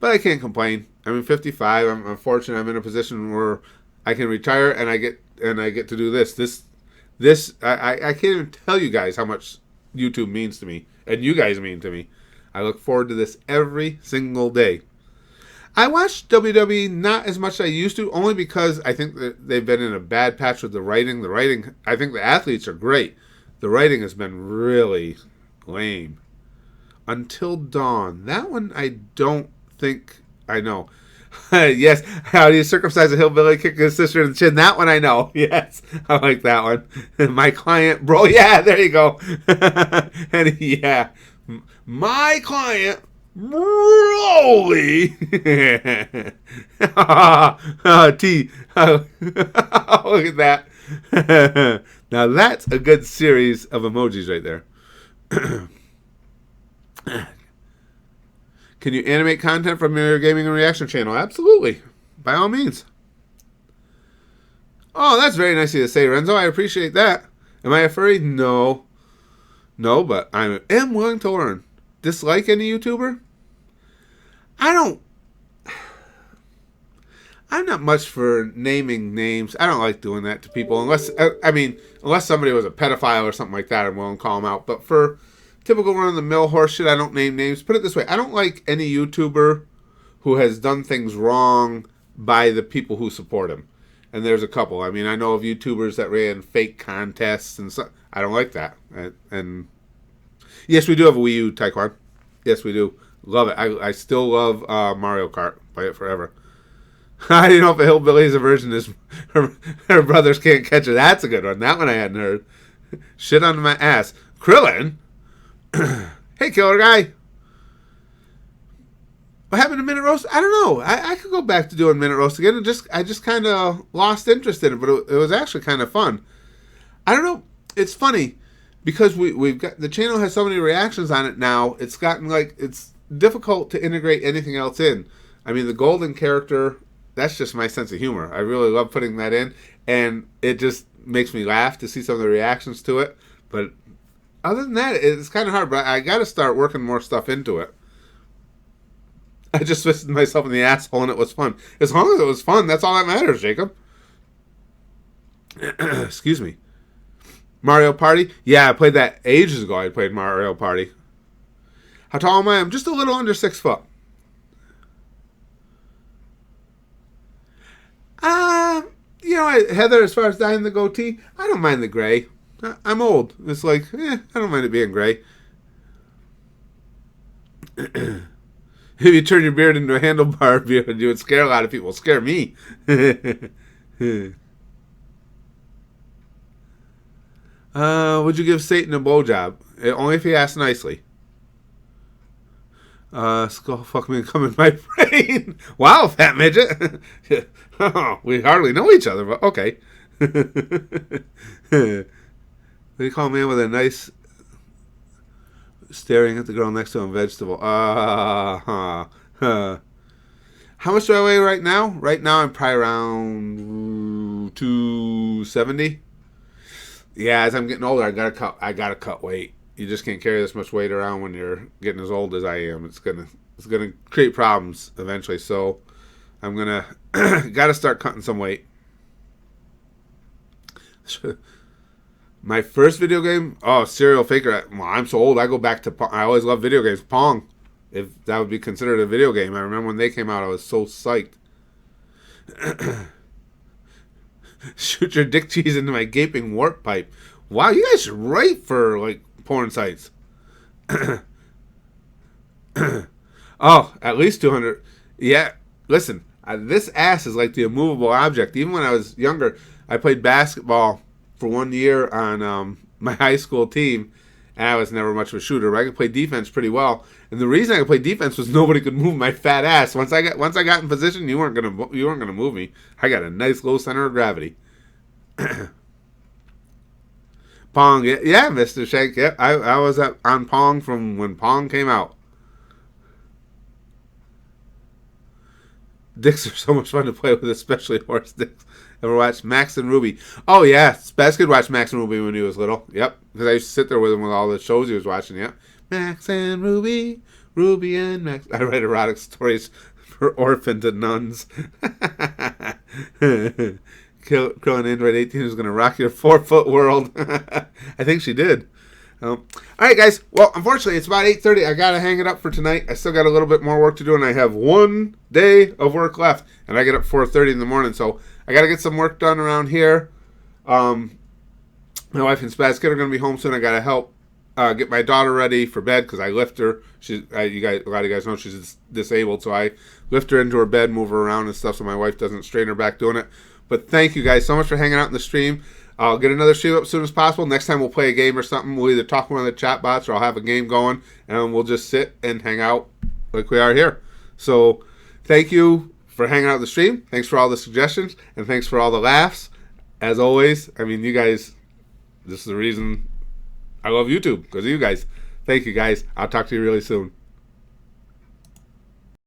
But I can't complain. I mean, 55. I'm fortunate. I'm in a position where I can retire and I get to do this. This I can't even tell you guys how much YouTube means to me, and you guys mean to me. I look forward to this every single day. I watch WWE not as much as I used to, only because I think that they've been in a bad patch with the writing. The writing, I think the athletes are great. The writing has been really lame. Until Dawn. That one I don't think I know. Yes, how do you circumcise a hillbilly kicking his sister in the chin? That one I know. Yes, I like that one. My client, bro. Yeah, there you go. And yeah, my client, Broly. T. Look at that. Now that's a good series of emojis right there. Can you animate content from your gaming and reaction channel? Absolutely. By all means. Oh, that's very nice of you to say, Renzo. I appreciate that. Am I a furry? No. No, but I am willing to learn. Dislike any YouTuber? I'm not much for naming names. I don't like doing that to people unless somebody was a pedophile or something like that. I'm willing to call them out. But for typical run-of-the-mill horse shit, I don't name names. Put it this way. I don't like any YouTuber who has done things wrong by the people who support him. And there's a couple. I mean, I know of YouTubers that ran fake contests and stuff. I don't like that. And yes, we do have a Wii U, Taekwon. Yes, we do. Love it. I still love Mario Kart. Play it forever. I didn't know if a hillbilly is a version is her brothers can't catch it. That's a good one. That one I hadn't heard. Shit on my ass. Krillin? Hey, killer guy. What happened to Minute Roast? I don't know. I could go back to doing Minute Roast again. I just kind of lost interest in it, but it was actually kind of fun. I don't know. It's funny because we've got the channel has so many reactions on it now. It's gotten it's difficult to integrate anything else in. I mean, the golden character, that's just my sense of humor. I really love putting that in, and it just makes me laugh to see some of the reactions to it. But other than that, it's kind of hard, but I got to start working more stuff into it. I just twisted myself in the asshole, and it was fun. As long as it was fun, that's all that matters, Jacob. Excuse me. Mario Party? Yeah, I played that ages ago. I played Mario Party. How tall am I? I'm just a little under 6 foot. Heather, as far as dyeing the goatee, I don't mind the gray. I'm old. It's like, I don't mind it being gray. If you turn your beard into a handlebar beard, you would scare a lot of people. Scare me. Would you give Satan a blowjob? Only if he asked nicely. Skull fuck me and come in my brain. Wow, fat midget. We hardly know each other, but okay. They call a man with a nice staring at the girl next to him vegetable. How much do I weigh right now? Right now I'm probably around 270. Yeah, as I'm getting older, I gotta cut weight. You just can't carry this much weight around when you're getting as old as I am. It's gonna create problems eventually. So I'm gonna gotta start cutting some weight. My first video game, Serial Faker. Well, I'm so old. I go back to Pong. I always loved video games. Pong, if that would be considered a video game. I remember when they came out, I was so psyched. Shoot your dick cheese into my gaping warp pipe. Wow, you guys should write for like porn sites. Oh, at least 200. Yeah, listen, this ass is like the immovable object. Even when I was younger, I played basketball for 1 year on my high school team, and I was never much of a shooter, but I could play defense pretty well. And the reason I could play defense was nobody could move my fat ass. Once I got in position, you weren't gonna move me. I got a nice low center of gravity. Pong, yeah, Mr. Shank. Yeah, I was on Pong from when Pong came out. Dicks are so much fun to play with, especially horse dicks. Ever watched Max and Ruby? Oh, yeah. Spaz could watch Max and Ruby when he was little. Yep. Because I used to sit there with him with all the shows he was watching. Yep. Max and Ruby. Ruby and Max. I write erotic stories for orphans and nuns. Kill an Android 18 who's going to rock your 4-foot world. I think she did. All right, guys. Well, unfortunately, it's about 8:30. I got to hang it up for tonight. I still got a little bit more work to do, and I have 1 day of work left. And I get up 4:30 in the morning, so I got to get some work done around here. My wife and Spaz Kid are going to be home soon. I got to help get my daughter ready for bed because I lift her. A lot of you guys know she's disabled, so I lift her into her bed, move her around and stuff, so my wife doesn't strain her back doing it. But thank you guys so much for hanging out in the stream. I'll get another stream up as soon as possible. Next time we'll play a game or something. We'll either talk to one of the chat bots or I'll have a game going, and we'll just sit and hang out like we are here. So thank you for hanging out in the stream. Thanks for all the suggestions, and thanks for all the laughs. As always, I mean, you guys, this is the reason I love YouTube, because of you guys. Thank you, guys. I'll talk to you really soon.